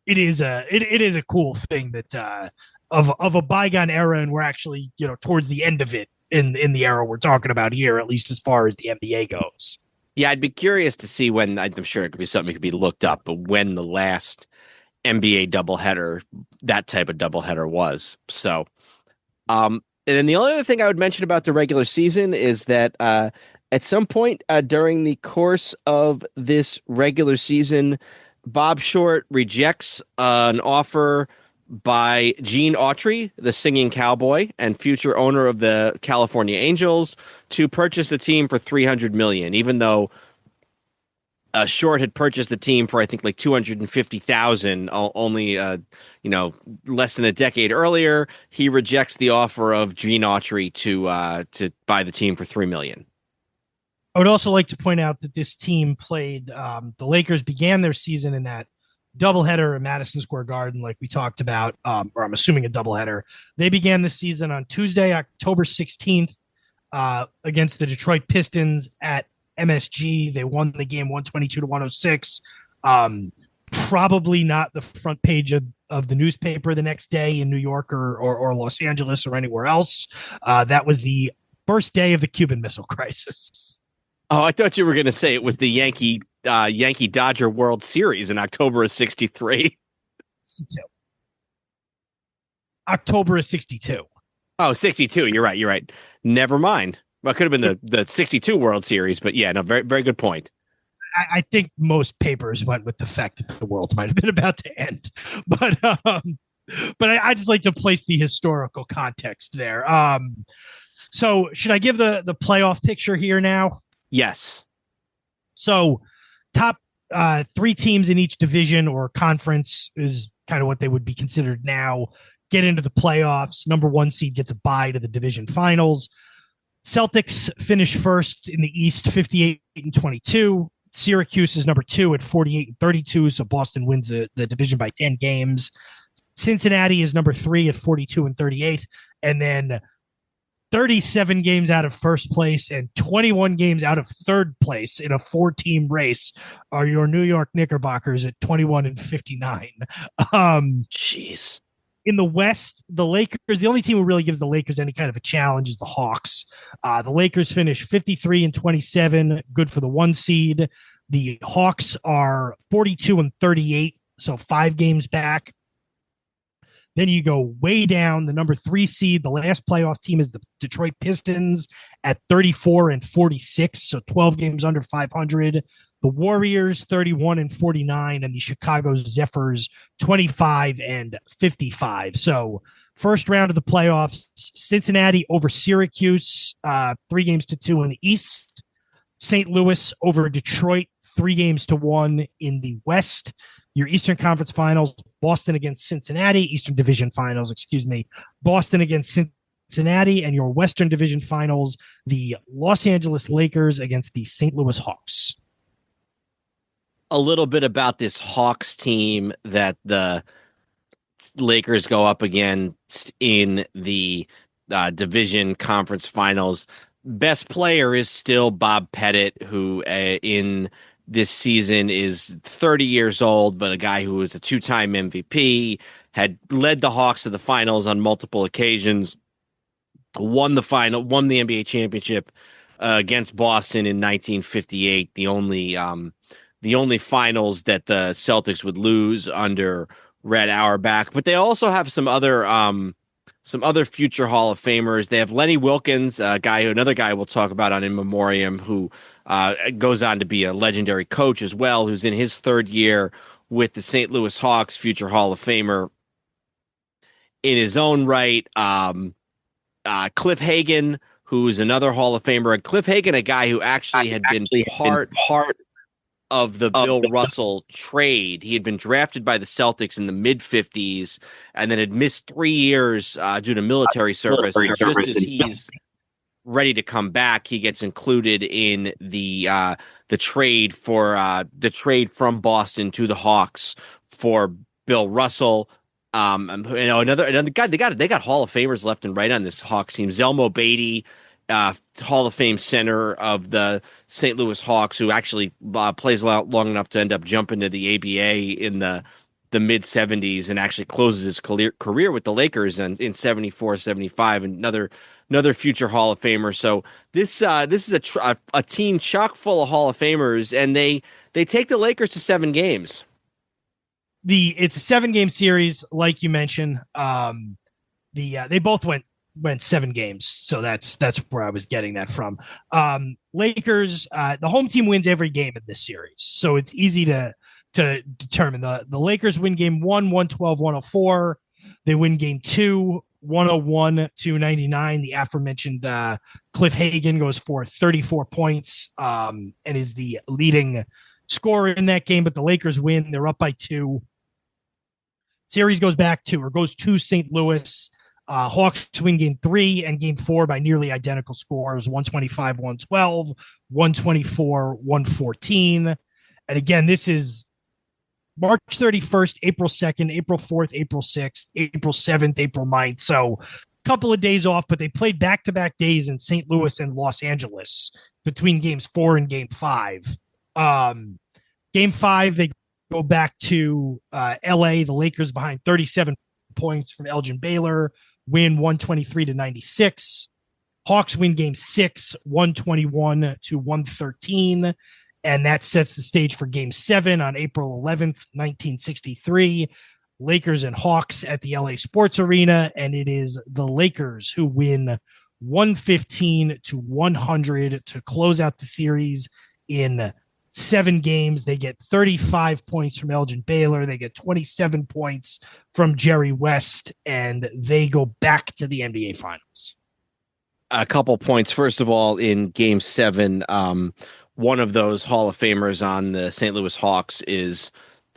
it is a cool thing that of a bygone era, and we're actually, you know, towards the end of it in the era we're talking about here, at least as far as the NBA goes. Yeah, I'd be curious to see when. I'm sure it could be something that could be looked up, but when the last NBA doubleheader, that type of doubleheader was. So, and then the only other thing I would mention about the regular season is that at some point during the course of this regular season, Bob Short rejects an offer by Gene Autry, the singing cowboy and future owner of the California Angels, to purchase the team for $300 million, even though Short had purchased the team for, I think, like $250,000 only, less than a decade earlier. He rejects the offer of Gene Autry to buy the team for $3 million. I would also like to point out that this team played, the Lakers began their season in that doubleheader at Madison Square Garden, like we talked about, or I'm assuming a doubleheader. They began the season on Tuesday, October 16th, against the Detroit Pistons at MSG. They won the game 122-106. Probably not the front page of the newspaper the next day in New York or Los Angeles or anywhere else. That was the first day of the Cuban Missile Crisis. Oh, I thought you were going to say it was the Yankee Dodger World Series in October of 63. 62. October of 62. Oh, 62. You're right. Never mind. Well, it could have been the 62 World Series, but yeah, no, very, very good point. I think most papers went with the fact that the world might have been about to end, but I just like to place the historical context there. So should I give the playoff picture here now? Yes. So top three teams in each division or conference is kind of what they would be considered now. Get into the playoffs. Number one seed gets a bye to the division finals. Celtics finish first in the East, 58-22. Syracuse is number two at 48-32. So Boston wins the division by 10 games. Cincinnati is number three at 42-38. And then 37 games out of first place and 21 games out of third place in a 4-team race are your New York Knickerbockers at 21-59. Jeez. In the West, the Lakers, the only team who really gives the Lakers any kind of a challenge is the Hawks. The Lakers finish 53-27, good for the one seed. The Hawks are 42-38, so 5 games back. Then you go way down. The number 3 seed, the last playoff team, is the Detroit Pistons at 34-46, so 12 games under 500. The Warriors 31-49, and the Chicago Zephyrs 25-55. So first round of the playoffs, Cincinnati over Syracuse, 3-2 in the East. St. Louis over Detroit, 3-1 in the West. Your Eastern Conference Finals, Boston against Cincinnati. Eastern Division Finals, Boston against Cincinnati. And your Western Division Finals, the Los Angeles Lakers against the St. Louis Hawks. A little bit about this Hawks team that the Lakers go up against in the Division Conference Finals. Best player is still Bob Pettit, who in this season is 30 years old, but a guy who was a 2-time MVP, had led the Hawks to the finals on multiple occasions, won the NBA championship against Boston in 1958, the only finals that the Celtics would lose under Red Auerbach. But they also have some other future Hall of Famers. They have Lenny Wilkens, another guy we'll talk about on In Memoriam, who goes on to be a legendary coach as well, who's in his third year with the St. Louis Hawks, future Hall of Famer in his own right. Cliff Hagan, who's another Hall of Famer. And Cliff Hagan, a guy who actually had been part of the Bill Russell trade. He had been drafted by the Celtics in the mid-50s and then had missed 3 years due to military service. And just as he's ready to come back, he gets included in the trade from Boston to the Hawks for Bill Russell. Another guy. They got Hall of Famers left and right on this Hawks team. Zelmo Beatty, Hall of Fame center of the St. Louis Hawks, who actually plays long enough to end up jumping to the ABA in the mid 70s and actually closes his career with the Lakers in 74, 75, and another future Hall of Famer. So this is a team chock full of Hall of Famers, and they take the Lakers to 7 games. It's a 7-game series, like you mentioned. They both went 7 games, so that's where I was getting that from. Lakers, the home team wins every game in this series, so it's easy to determine. The Lakers win game 1, 112-104. They win game 2, 101-99. The aforementioned Cliff Hagan goes for 34 points and is the leading scorer in that game, but the Lakers win. They're up by 2. Series goes to St. Louis. Hawks win game 3 and game 4 by nearly identical scores, 125-112, 124-114. And again, this is March 31st, April 2nd, April 4th, April 6th, April 7th, April 9th. So a couple of days off, but they played back-to-back days in St. Louis and Los Angeles between games 4 and game 5. Game 5, they go back to LA. The Lakers behind 37 points from Elgin Baylor, win 123-96. Hawks win game 6, 121-113. And that sets the stage for game 7 on April 11th, 1963. Lakers and Hawks at the LA Sports Arena. And it is the Lakers who win 115-100 to close out the series in 7 games. They get 35 points from Elgin Baylor. They get 27 points from Jerry West, and they go back to the NBA Finals. A couple points. First of all, in game 7, one of those Hall of Famers on the St. Louis Hawks is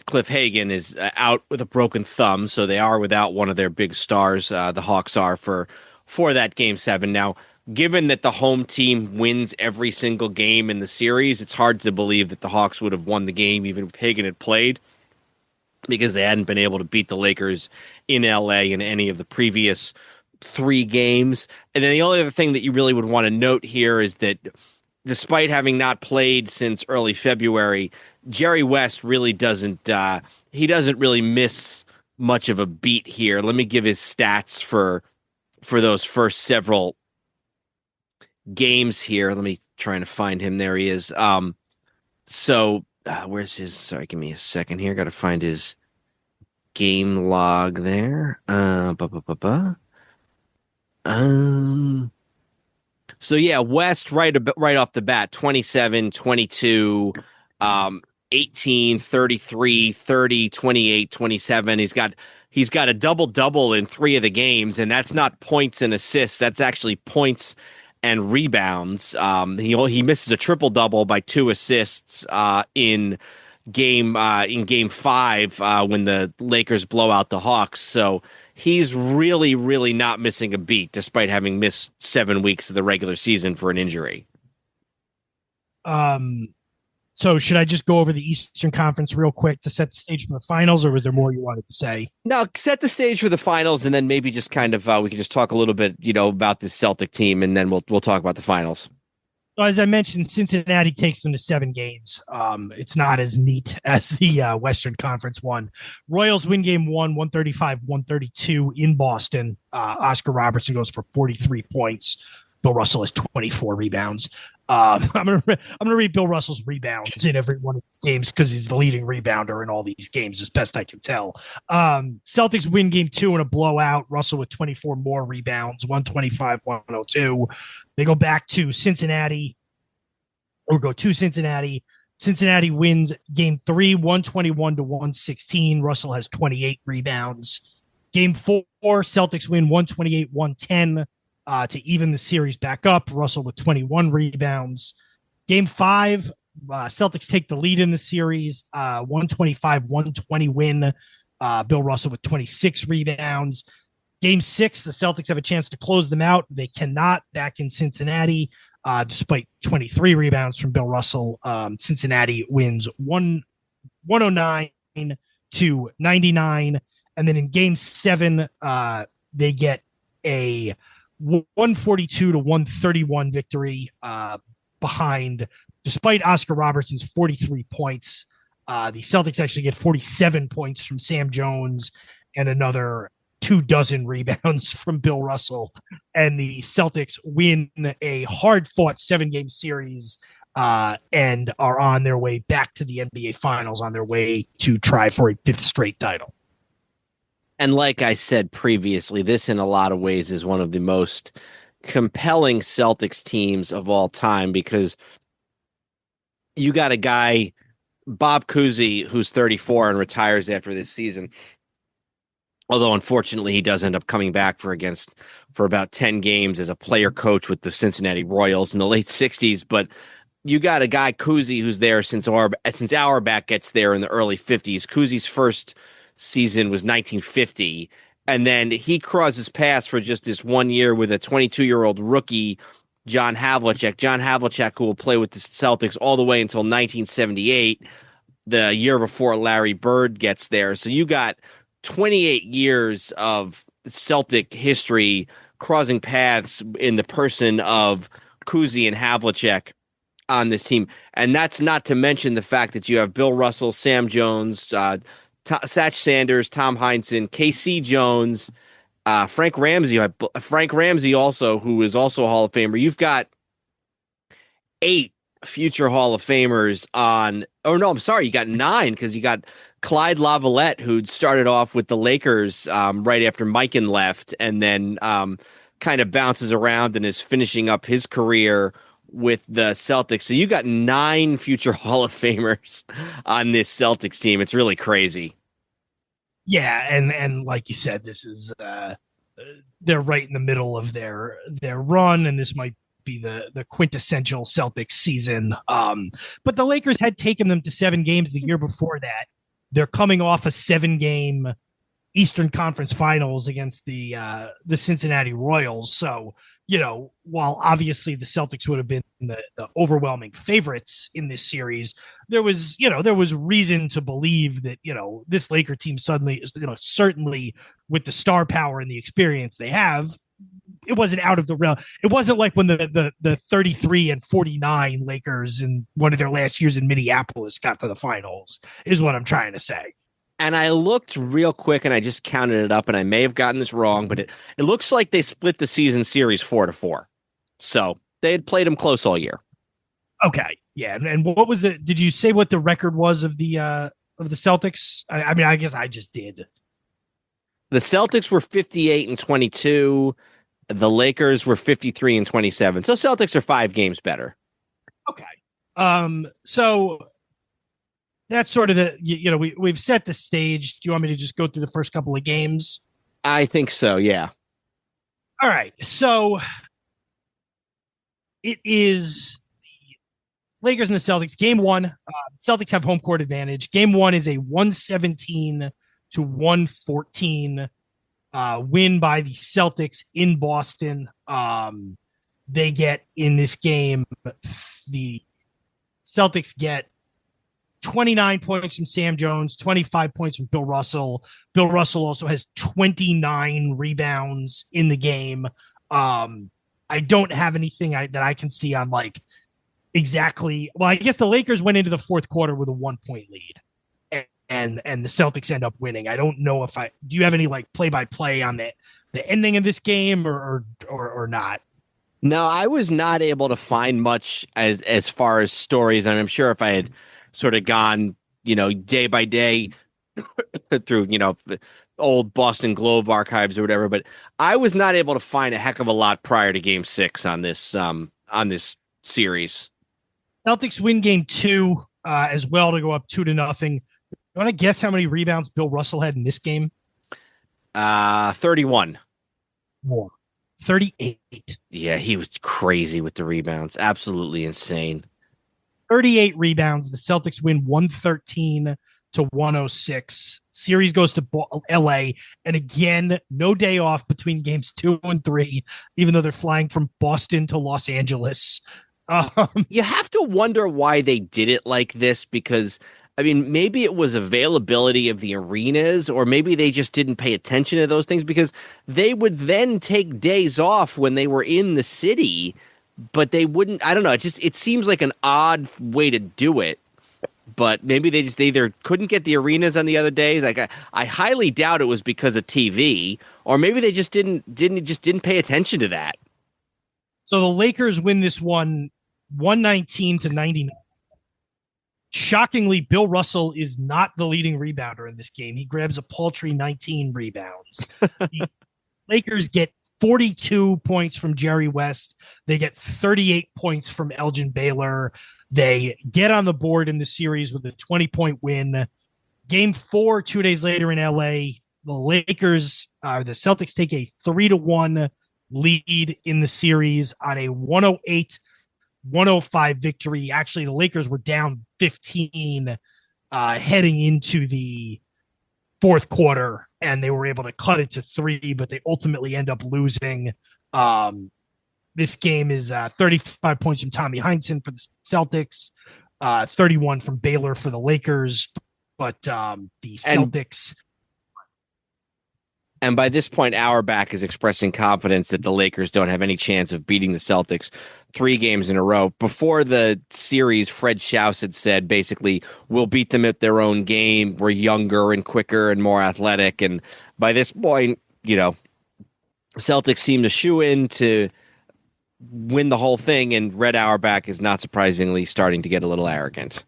Cliff Hagan is out with a broken thumb, so they are without one of their big stars. The Hawks are for that game 7. Now, given that the home team wins every single game in the series, it's hard to believe that the Hawks would have won the game even if Hagan had played, because they hadn't been able to beat the Lakers in LA in any of the previous 3 games. And then the only other thing that you really would want to note here is that despite having not played since early February, Jerry West really doesn't really miss much of a beat here. Let me give his stats for those first several games here. Let me try to find him. There he is. Where's his, sorry, give me a second here. Got to find his game log there. So yeah, West right off the bat, 27, 22, 18, 33, 30, 28, 27. He's got a double-double in 3 of the games, and that's not points and assists. That's actually points and rebounds. He misses a triple-double by 2 assists in game 5 when the Lakers blow out the Hawks. So he's really, really not missing a beat, despite having missed 7 weeks of the regular season for an injury. So should I just go over the Eastern Conference real quick to set the stage for the finals, or was there more you wanted to say? No, set the stage for the finals, and then maybe just kind of we can just talk a little bit, about this Celtic team, and then we'll talk about the finals. So as I mentioned, Cincinnati takes them to 7 games. It's not as neat as the Western Conference one. Royals win game 1, 135-132 in Boston. Oscar Robertson goes for 43 points. Bill Russell has 24 rebounds. I'm gonna read Bill Russell's rebounds in every one of these games because he's the leading rebounder in all these games, as best I can tell. Celtics win game 2 in a blowout. Russell with 24 more rebounds, 125-102. They go back to Cincinnati, or go to Cincinnati. Cincinnati wins game 3, 121-116. Russell has 28 rebounds. Game 4, Celtics win 128-110. To even the series back up. Russell with 21 rebounds. Game 5, Celtics take the lead in the series. 125-120 win. Bill Russell with 26 rebounds. Game 6, the Celtics have a chance to close them out. They cannot, back in Cincinnati. despite 23 rebounds from Bill Russell. Cincinnati wins 109 to 99. And then in game 7, they get a 142 to 131 victory behind, despite Oscar Robertson's 43 points. The Celtics actually get 47 points from Sam Jones and another 24 rebounds from Bill Russell. And the Celtics win a hard-fought 7-game series and are on their way back to the NBA Finals, on their way to try for a 5th straight title. And like I said previously, this in a lot of ways is one of the most compelling Celtics teams of all time, because you got a guy, Bob Cousy, who's 34 and retires after this season. Although, unfortunately, he does end up coming back for about 10 games as a player coach with the Cincinnati Royals in the late 60s. But you got a guy, Cousy, who's there since Auerbach gets there in the early 50s. Cousy's first season was 1950. And then he crosses paths for just this 1 year with a 22-year-old rookie, John Havlicek. John Havlicek, who will play with the Celtics all the way until 1978, the year before Larry Bird gets there. So you got 28 years of Celtic history crossing paths in the person of Cousy and Havlicek on this team. And that's not to mention the fact that you have Bill Russell, Sam Jones, Satch Sanders, Tom Heinsohn, KC Jones, Frank Ramsey. Frank Ramsey also, who is also a Hall of Famer. You've got 8 future Hall of Famers on. Oh no, I'm sorry, you got 9, because you got Clyde Lavalette, who'd started off with the Lakers right after Mikan left, and then kind of bounces around and is finishing up his career with the Celtics. So you got 9 future Hall of Famers on this Celtics team. It's really crazy. Yeah, and like you said, this is they're right in the middle of their run, and this might be the quintessential Celtics season. But the Lakers had taken them to 7 games the year before that. They're coming off a 7-game Eastern Conference Finals against the Cincinnati Royals. So, while obviously the Celtics would have been the overwhelming favorites in this series, there was reason to believe that, this Laker team suddenly, certainly with the star power and the experience they have, it wasn't out of the realm. It wasn't like when the 33 and 49 Lakers in one of their last years in Minneapolis got to the finals, is what I'm trying to say. And I looked real quick and I just counted it up, and I may have gotten this wrong, but it looks like they split the season series 4-4. So they had played them close all year. Okay. Yeah. And what was did you say what the record was of the Celtics? I mean, I guess I just did. The Celtics were 58-22. The Lakers were 53-27. So Celtics are 5 games better. Okay. So that's sort of we've set the stage. Do you want me to just go through the first couple of games? I think so. Yeah. All right. So it is the Lakers and the Celtics. Game 1, Celtics have home court advantage. Game 1 is a 117 to 114 win by the Celtics in Boston. They get in this game, the Celtics get 29 points from Sam Jones, 25 points from Bill Russell. Bill Russell also has 29 rebounds in the game. I don't have anything that I can see on exactly. Well, I guess the Lakers went into the fourth quarter with a 1-point lead, and the Celtics end up winning. I don't know do you have any play-by-play on the ending of this game or not? No, I was not able to find much as far as stories. And I'm sure if I had sort of gone, day by day through, the old Boston Globe archives or whatever, but I was not able to find a heck of a lot prior to Game 6 on this series. Celtics win Game 2 as well to go up 2-0. You want to guess how many rebounds Bill Russell had in this game? 31. More. 38. Yeah, he was crazy with the rebounds. Absolutely insane. 38 rebounds. The Celtics win 113 to 106. Series goes to LA, and again, no day off between games 2 and 3, even though they're flying from Boston to Los Angeles. You have to wonder why they did it like this, because I mean, maybe it was availability of the arenas, or maybe they just didn't pay attention to those things, because they would then take days off when they were in the city, but they wouldn't. I don't know. It seems like an odd way to do it. But maybe they either couldn't get the arenas on the other days. Like I highly doubt it was because of TV, or maybe they just didn't pay attention to that. So the Lakers win this one 119-99. Shockingly, Bill Russell is not the leading rebounder in this game. He grabs a paltry 19 rebounds. The Lakers get 42 points from Jerry West. They get 38 points from Elgin Baylor. They get on the board in the series with a 20-point win. Game 4, 2 days later in LA, the Celtics take a 3-1 lead in the series on a 108-105 victory. Actually, the Lakers were down 15 heading into the fourth quarter, and they were able to cut it to 3, but they ultimately end up losing. This game is 35 points from Tommy Heinsohn for the Celtics, 31 from Baylor for the Lakers. But the Celtics. And by this point, Auerbach is expressing confidence that the Lakers don't have any chance of beating the Celtics 3 games in a row. Before the series, Fred Schaus had said, basically, we'll beat them at their own game. We're younger and quicker and more athletic. And by this point, Celtics seem to shoe in to win the whole thing, and Red Auerbach is not surprisingly starting to get a little arrogant.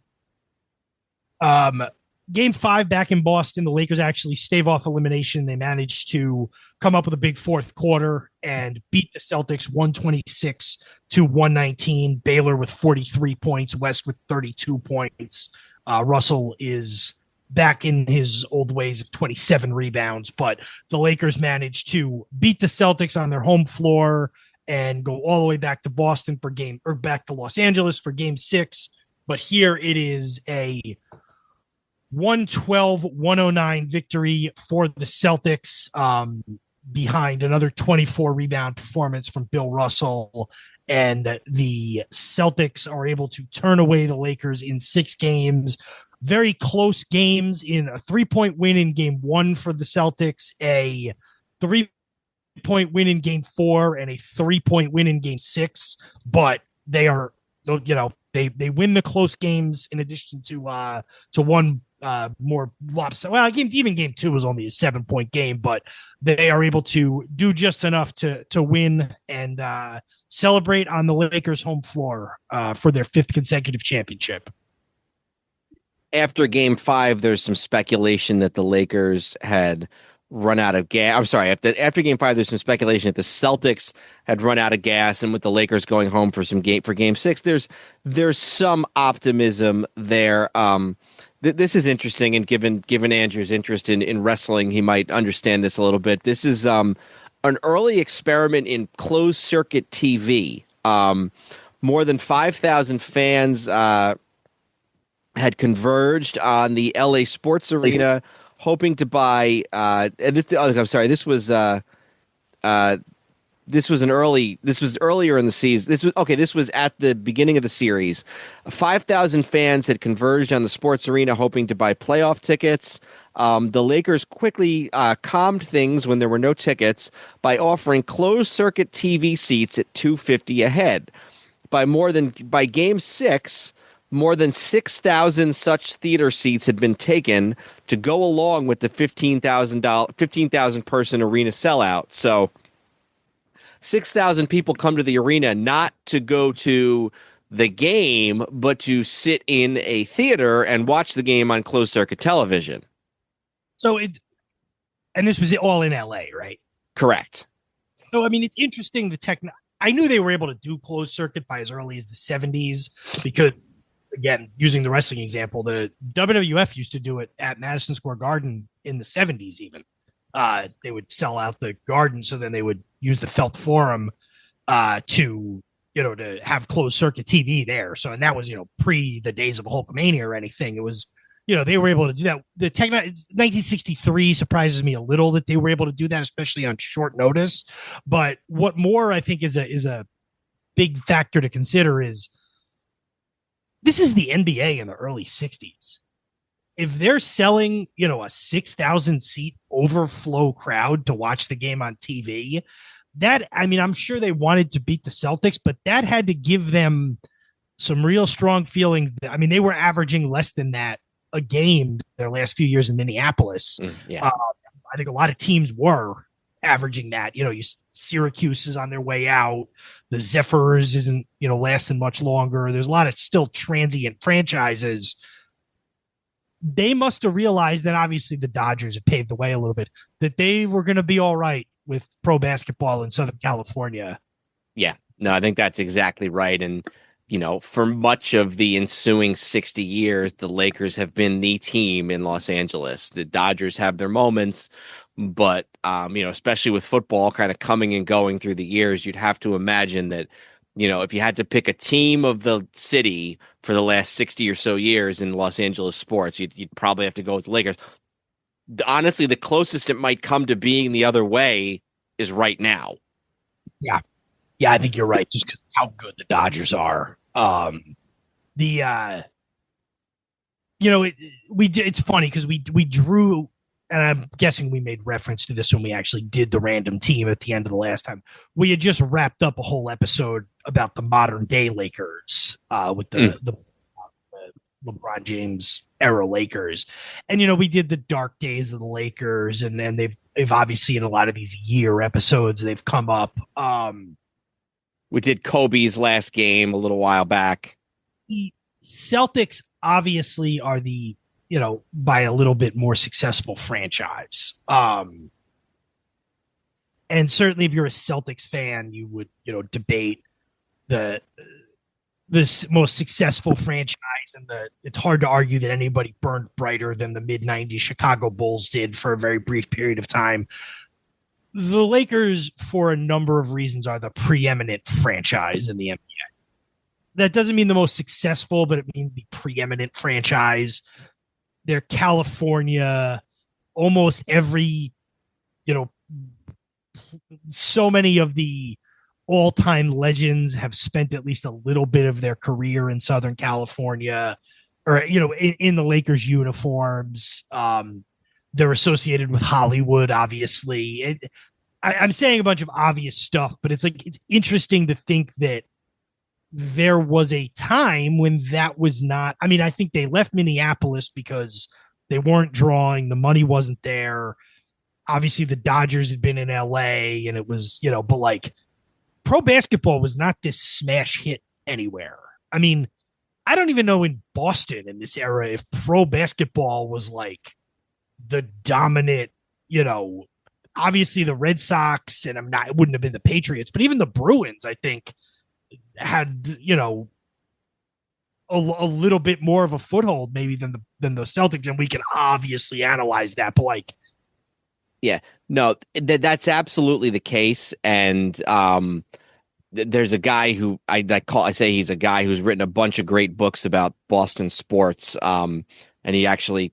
Game 5 back in Boston, the Lakers actually stave off elimination. They managed to come up with a big fourth quarter and beat the Celtics 126-119. Baylor with 43 points, West with 32 points. Russell is back in his old ways of 27 rebounds, but the Lakers managed to beat the Celtics on their home floor and go all the way back to Boston back to Los Angeles for game 6. But here it is a 112-109 victory for the Celtics, behind another 24 rebound performance from Bill Russell. And the Celtics are able to turn away the Lakers in 6 games. Very close games, in a 3-point win in game 1 for the Celtics, a 3-point win in game 4, and a 3-point win in game 6. But they are, they win the close games in addition to one more lopsided. Well, even game 2 was only a 7-point game, but they are able to do just enough to win and celebrate on the Lakers' home floor for their 5th consecutive championship. After game 5, there's some speculation that the Lakers had run out of gas. I'm sorry. After game 5, there's some speculation that the Celtics had run out of gas, and with the Lakers going home for game 6, there's some optimism there. This is interesting, and given Andrew's interest in wrestling, he might understand this a little bit. This is an early experiment in closed circuit TV. More than 5,000 fans had converged on the LA Sports Arena, hoping to buy. This was earlier in the season. This was at the beginning of the series. 5,000 fans had converged on the sports arena hoping to buy playoff tickets. The Lakers quickly calmed things when there were no tickets by offering closed circuit TV seats at $250 a head. By game 6, more than 6,000 such theater seats had been taken to go along with the 15,000 person arena sellout. So 6,000 people come to the arena not to go to the game, but to sit in a theater and watch the game on closed circuit television. So and this was all in LA, right? Correct. So, I mean, it's interesting. I knew they were able to do closed circuit by as early as the 70s because, again, using the wrestling example, the WWF used to do it at Madison Square Garden in the 70s even. They would sell out the garden, so then they would use the Felt Forum to have closed circuit TV there. So, and that was, pre the days of Hulkamania or anything. It was they were able to do that. The 1963 surprises me a little that they were able to do that, especially on short notice. But what more I think is a big factor to consider is this is the NBA in the early 60s. If they're selling, a 6,000 seat overflow crowd to watch the game on TV, I'm sure they wanted to beat the Celtics, but that had to give them some real strong feelings. They were averaging less than that a game their last few years in Minneapolis. I think a lot of teams were averaging that. Syracuse is on their way out. The Zephyrs isn't, lasting much longer. There's a lot of still transient franchises. They must have realized that obviously the Dodgers have paved the way a little bit, that they were going to be all right with pro basketball in Southern California. Yeah, no, I think that's exactly right. And, for much of the ensuing 60 years, the Lakers have been the team in Los Angeles. The Dodgers have their moments, but, especially with football kind of coming and going through the years, you'd have to imagine that, if you had to pick a team of the city for the last 60 or so years in Los Angeles sports, you'd probably have to go with the Lakers. Honestly, the closest it might come to being the other way is right now. Yeah. Yeah, I think you're right. Just because how good the Dodgers are. It's funny because we drew, and I'm guessing we made reference to this when we actually did the random team at the end of the last time. We had just wrapped up a whole episode about the modern day Lakers with the LeBron James era Lakers. And, we did the dark days of the Lakers, and they've obviously in a lot of these year episodes, they've come up. We did Kobe's last game a little while back. The Celtics obviously are the, by a little bit more successful franchise. And certainly if you're a Celtics fan, you would, debate the most successful franchise, and it's hard to argue that anybody burned brighter than the mid-90s Chicago Bulls did for a very brief period of time. The Lakers, for a number of reasons, are the preeminent franchise in the NBA. That doesn't mean the most successful, but it means the preeminent franchise. They're California. Almost every, so many of the all-time legends have spent at least a little bit of their career in Southern California, or, in the Lakers uniforms. They're associated with Hollywood, obviously. I'm saying a bunch of obvious stuff, but it's interesting to think that there was a time when that was not. I think they left Minneapolis because they weren't drawing. The money wasn't there. Obviously, the Dodgers had been in LA, and it was, but pro basketball was not this smash hit anywhere. I don't even know in Boston in this era if pro basketball was the dominant, obviously the Red Sox, and it wouldn't have been the Patriots, but even the Bruins, I think, had, a little bit more of a foothold maybe than the Celtics. And we can obviously analyze that, but yeah, no, that's absolutely the case. And, there's a guy who I say he's a guy who's written a bunch of great books about Boston sports. And he actually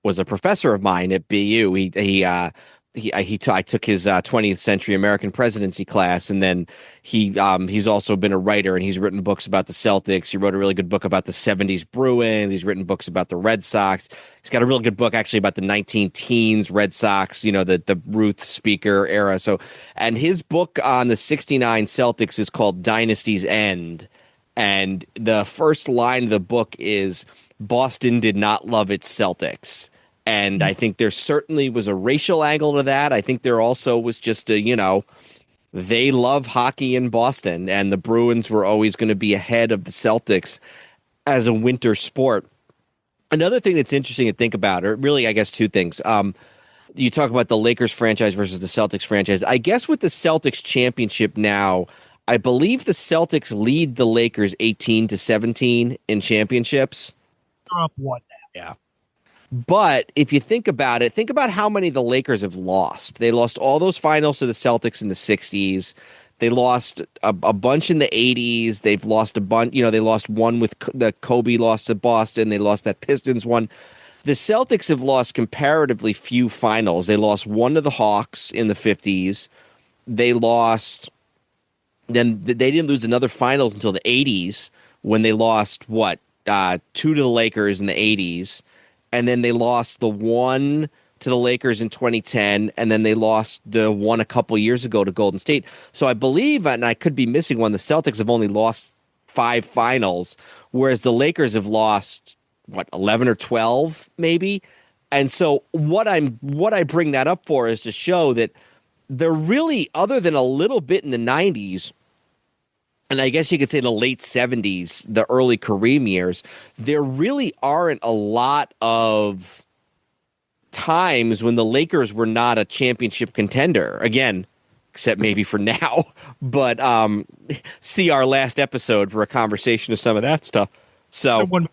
was a professor of mine at BU. I took his 20th Century American Presidency class, and then he's also been a writer, and he's written books about the Celtics. He wrote a really good book about the 70s Bruins. He's written books about the Red Sox. He's got a really good book actually about the 19-teens Red Sox, the Ruth Speaker era. So, and his book on the 69 Celtics is called Dynasty's End. And the first line of the book is, Boston did not love its Celtics. And I think there certainly was a racial angle to that. I think there also was just they love hockey in Boston, and the Bruins were always going to be ahead of the Celtics as a winter sport. Another thing that's interesting to think about, or really, I guess, two things. You talk about the Lakers franchise versus the Celtics franchise. I guess with the Celtics championship now, I believe the Celtics lead the Lakers 18-17 in championships. They're up one now, yeah. But if you think about it, think about how many the Lakers have lost. They lost all those finals to the Celtics in the 60s. They lost a bunch in the 80s. They've lost a bunch. They lost one with the Kobe lost to Boston. They lost that Pistons one. The Celtics have lost comparatively few finals. They lost one to the Hawks in the 50s. They lost, then they didn't lose another finals until the 80s when they lost, two to the Lakers in the 80s. And then they lost the one to the Lakers in 2010, and then they lost the one a couple years ago to Golden State. So I believe, and I could be missing one, the Celtics have only lost 5 finals, whereas the Lakers have lost 11 or 12 maybe. And so what I bring that up for is to show that they're really, other than a little bit in the 90s, and I guess you could say the late 70s, the early Kareem years, there really aren't a lot of times when the Lakers were not a championship contender. Again, except maybe for now. But see our last episode for a conversation of some of that stuff. So one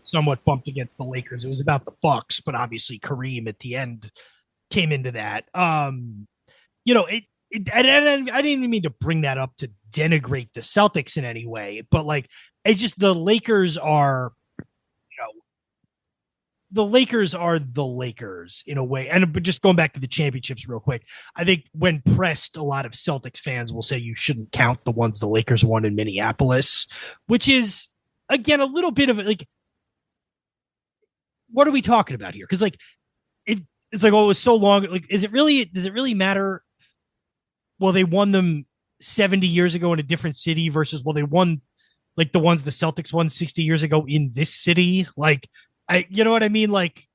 somewhat bumped against the Lakers. It was about the Bucks, but obviously Kareem at the end came into that. I didn't even mean to bring that up to denigrate the Celtics in any way, but like, it's just the Lakers are the Lakers in a way. And just going back to the championships real quick, I think when pressed, a lot of Celtics fans will say you shouldn't count the ones the Lakers won in Minneapolis, which is, again, a little bit of like, what are we talking about here? Because like, it's like, oh, it was so long. Like, does it really matter? Well, they won them 70 years ago in a different city versus, well, they won like the ones the Celtics won 60 years ago in this city. Like, you know what I mean? Like,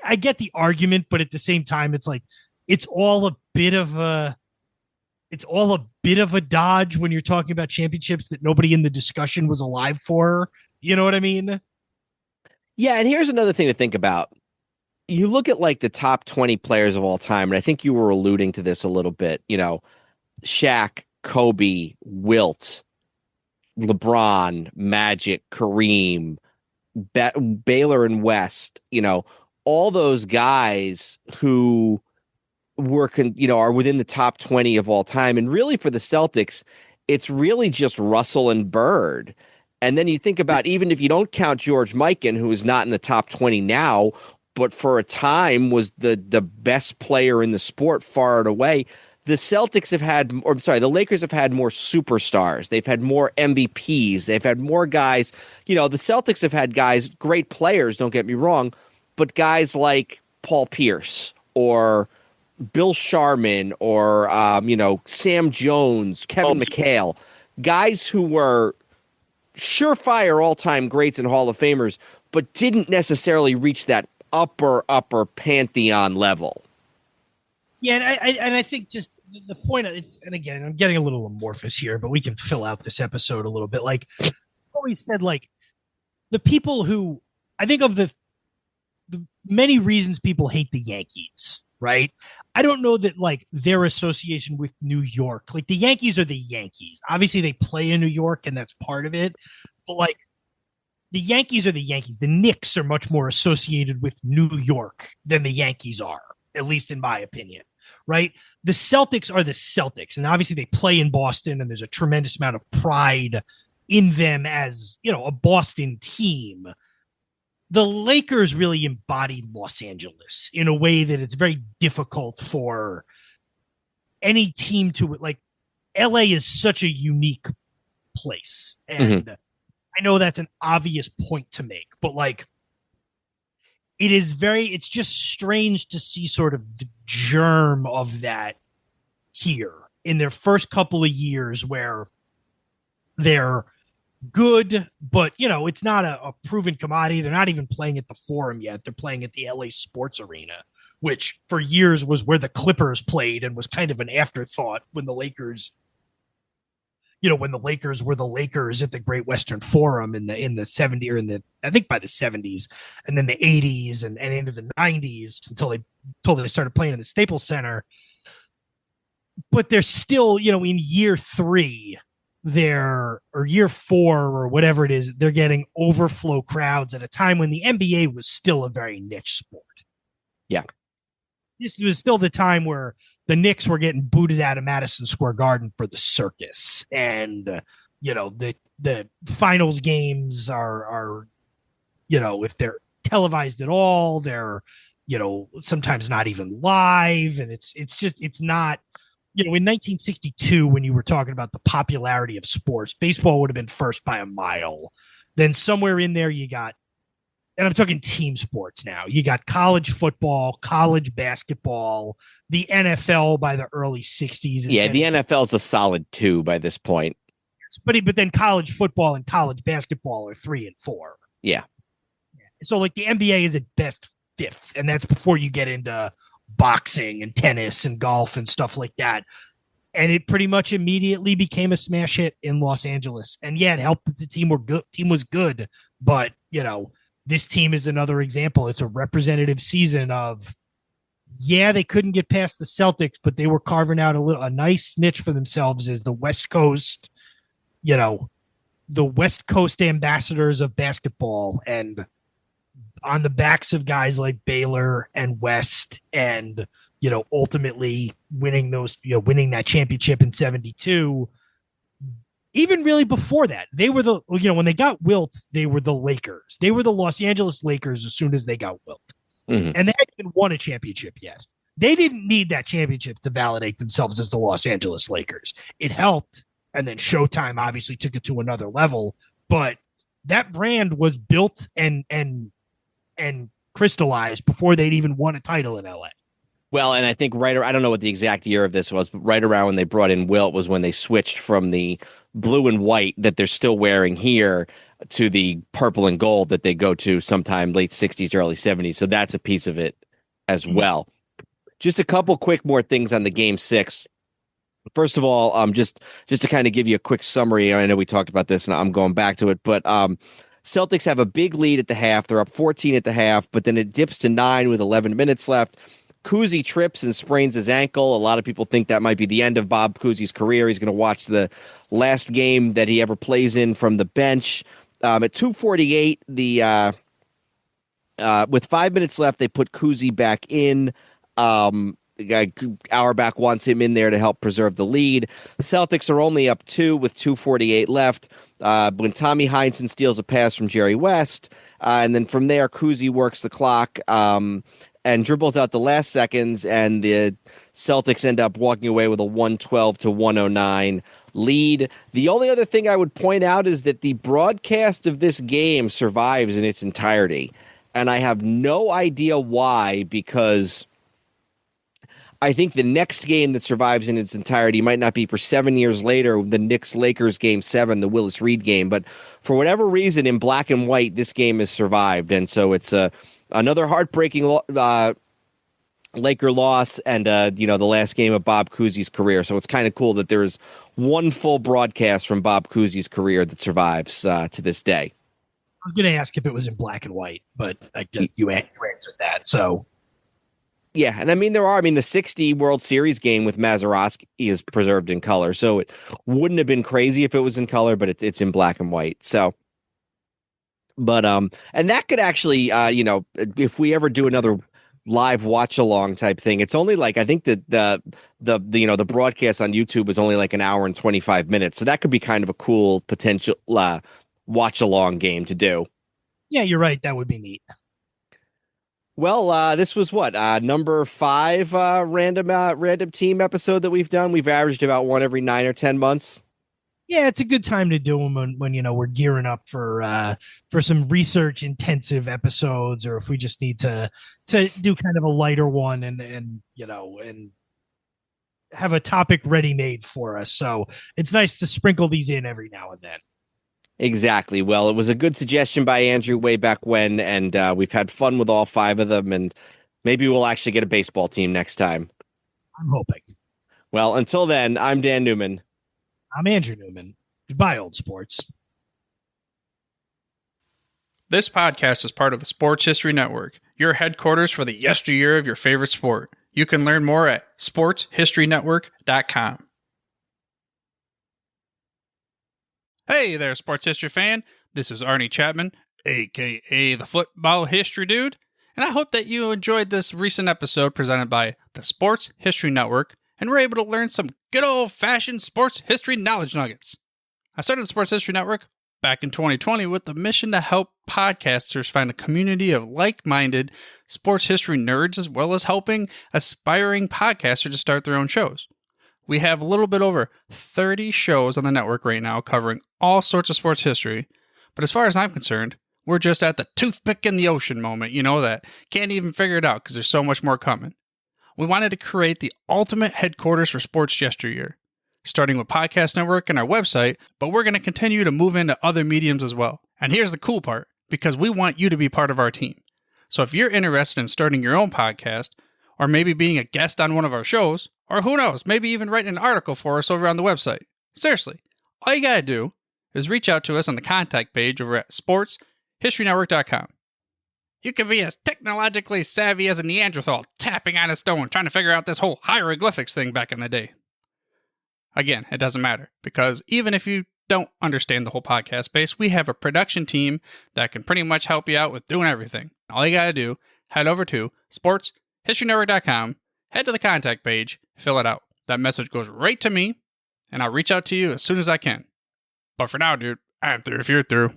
I get the argument, but at the same time, it's like, it's all a bit of a dodge when you're talking about championships that nobody in the discussion was alive for. You know what I mean? Yeah. And here's another thing to think about. You look at like the top 20 players of all time, and I think you were alluding to this a little bit, Shaq, Kobe, Wilt, LeBron, Magic, Kareem, Baylor and West, all those guys who were, are within the top 20 of all time. And really for the Celtics, it's really just Russell and Bird. And then you think about, even if you don't count George Mikan, who is not in the top 20 now, but for a time was the best player in the sport far and away. The the Lakers have had more superstars. They've had more MVPs. They've had more guys. The Celtics have had guys, great players, don't get me wrong, but guys like Paul Pierce or Bill Sharman or, Sam Jones, Kevin McHale, guys who were surefire all-time greats and Hall of Famers, but didn't necessarily reach that upper pantheon level. Yeah, and I think just the point of it, and again, I'm getting a little amorphous here, but we can fill out this episode a little bit. Like, I've always said, like, the people who, I think of the many reasons people hate the Yankees, right? I don't know that, like, their association with New York, like, the Yankees are the Yankees. Obviously, they play in New York, and that's part of it. But, like, the Yankees are the Yankees. The Knicks are much more associated with New York than the Yankees are, at least in my opinion, right? The Celtics are the Celtics, and obviously they play in Boston, and there's a tremendous amount of pride in them as, a Boston team. The Lakers really embody Los Angeles in a way that it's very difficult for any team to, like, LA is such a unique place. And I know that's an obvious point to make, but like, it's just strange to see sort of the germ of that here in their first couple of years where they're good, but it's not a proven commodity. They're not even playing at the Forum yet. They're playing at the LA Sports Arena, which for years was where the Clippers played and was kind of an afterthought when the Lakers were the Lakers at the Great Western Forum in the 70s, or I think by the 70s, and then the 80s and into the 90s until they started playing in the Staples Center. But they're still, in year 3, or year 4 or whatever it is, they're getting overflow crowds at a time when the NBA was still a very niche sport. Yeah. This was still the time where the Knicks were getting booted out of Madison Square Garden for the circus. And, the finals games are if they're televised at all. They're, sometimes not even live. And it's not, in 1962, when you were talking about the popularity of sports, baseball would have been first by a mile. Then somewhere in there, you got, and I'm talking team sports now, you got college football, college basketball, the NFL by the early 60s. Yeah, the NFL is a solid 2 by this point. But then college football and college basketball are 3 and 4. Yeah. So like the NBA is at best 5th, and that's before you get into boxing and tennis and golf and stuff like that. And it pretty much immediately became a smash hit in Los Angeles. And yeah, it helped that the team was good, but this team is another example. It's a representative season of, they couldn't get past the Celtics, but they were carving out a nice niche for themselves as the West Coast, the West Coast ambassadors of basketball, and on the backs of guys like Baylor and West, and ultimately winning that championship in 72. Even really before that, they were when they got Wilt, they were the Lakers. They were the Los Angeles Lakers as soon as they got Wilt. Mm-hmm. And they hadn't even won a championship yet. They didn't need that championship to validate themselves as the Los Angeles Lakers. It helped. And then Showtime obviously took it to another level. But that brand was built and crystallized before they'd even won a title in LA. Well, and I think I don't know what the exact year of this was, but right around when they brought in Wilt was when they switched from the blue and white that they're still wearing here to the purple and gold that they go to sometime late 60s, early 70s. So that's a piece of it as well. Just a couple quick more things on the Game 6. First of all, just to kind of give you a quick summary, I know we talked about this and I'm going back to it, but Celtics have a big lead at the half. They're up 14 at the half, but then it dips to 9 with 11 minutes left. Cousy trips and sprains his ankle. A lot of people think that might be the end of Bob Cousy's career. He's going to watch the last game that he ever plays in from the bench. At 2:48, with 5 minutes left, they put Cousy back in. Auerbach wants him in there to help preserve the lead. The Celtics are only up 2 with 2:48 left. When Tommy Heinsohn steals a pass from Jerry West, and then from there, Cousy works the clock and dribbles out the last seconds, and the Celtics end up walking away with a 112-109 lead. The only other thing I would point out is that the broadcast of this game survives in its entirety, and I have no idea why, because I think the next game that survives in its entirety might not be for 7 years later, the Knicks-Lakers Game 7, the Willis Reed game. But for whatever reason, in black and white, this game has survived. And so it's another heartbreaking Laker loss and, the last game of Bob Cousy's career. So it's kind of cool that there's one full broadcast from Bob Cousy's career that survives to this day. I was going to ask if it was in black and white, but you answered that. So... yeah, and the 60 World Series game with Mazeroski is preserved in color, so it wouldn't have been crazy if it was in color, but it's in black and white. So, but and that could actually, if we ever do another live watch along type thing, it's only like, I think that the broadcast on YouTube is only like an hour and 25 minutes, so that could be kind of a cool potential watch along game to do. Yeah, you're right. That would be neat. Well, this was number 5 random team episode that we've done. We've averaged about one every 9 or 10 months. Yeah, it's a good time to do them when we're gearing up for some research intensive episodes, or if we just need to do kind of a lighter one and have a topic ready made for us. So it's nice to sprinkle these in every now and then. Exactly. Well, it was a good suggestion by Andrew way back when, and we've had fun with all 5 of them, and maybe we'll actually get a baseball team next time. I'm hoping. Well, until then, I'm Dan Newman. I'm Andrew Newman. Goodbye, old sports. This podcast is part of the Sports History Network, your headquarters for the yesteryear of your favorite sport. You can learn more at sportshistorynetwork.com. Hey there, sports history fan. This is Arnie Chapman, a.k.a. the Football History Dude, and I hope that you enjoyed this recent episode presented by the Sports History Network and were able to learn some good old-fashioned sports history knowledge nuggets. I started the Sports History Network back in 2020 with the mission to help podcasters find a community of like-minded sports history nerds, as well as helping aspiring podcasters to start their own shows. We have a little bit over 30 shows on the network right now covering all sorts of sports history, but as far as I'm concerned, we're just at the toothpick in the ocean moment, that can't even figure it out because there's so much more coming. We wanted to create the ultimate headquarters for sports yesteryear, starting with Podcast Network and our website, but we're going to continue to move into other mediums as well. And here's the cool part, because we want you to be part of our team. So if you're interested in starting your own podcast, or maybe being a guest on one of our shows, or who knows, maybe even writing an article for us over on the website. Seriously, all you gotta do is reach out to us on the contact page over at sportshistorynetwork.com. You can be as technologically savvy as a Neanderthal tapping on a stone trying to figure out this whole hieroglyphics thing back in the day. Again, it doesn't matter, because even if you don't understand the whole podcast space, we have a production team that can pretty much help you out with doing everything. All you gotta do, head over to sportshistorynetwork.com, head to the contact page, fill it out. That message goes right to me, and I'll reach out to you as soon as I can. But for now, dude, I'm through if you're through.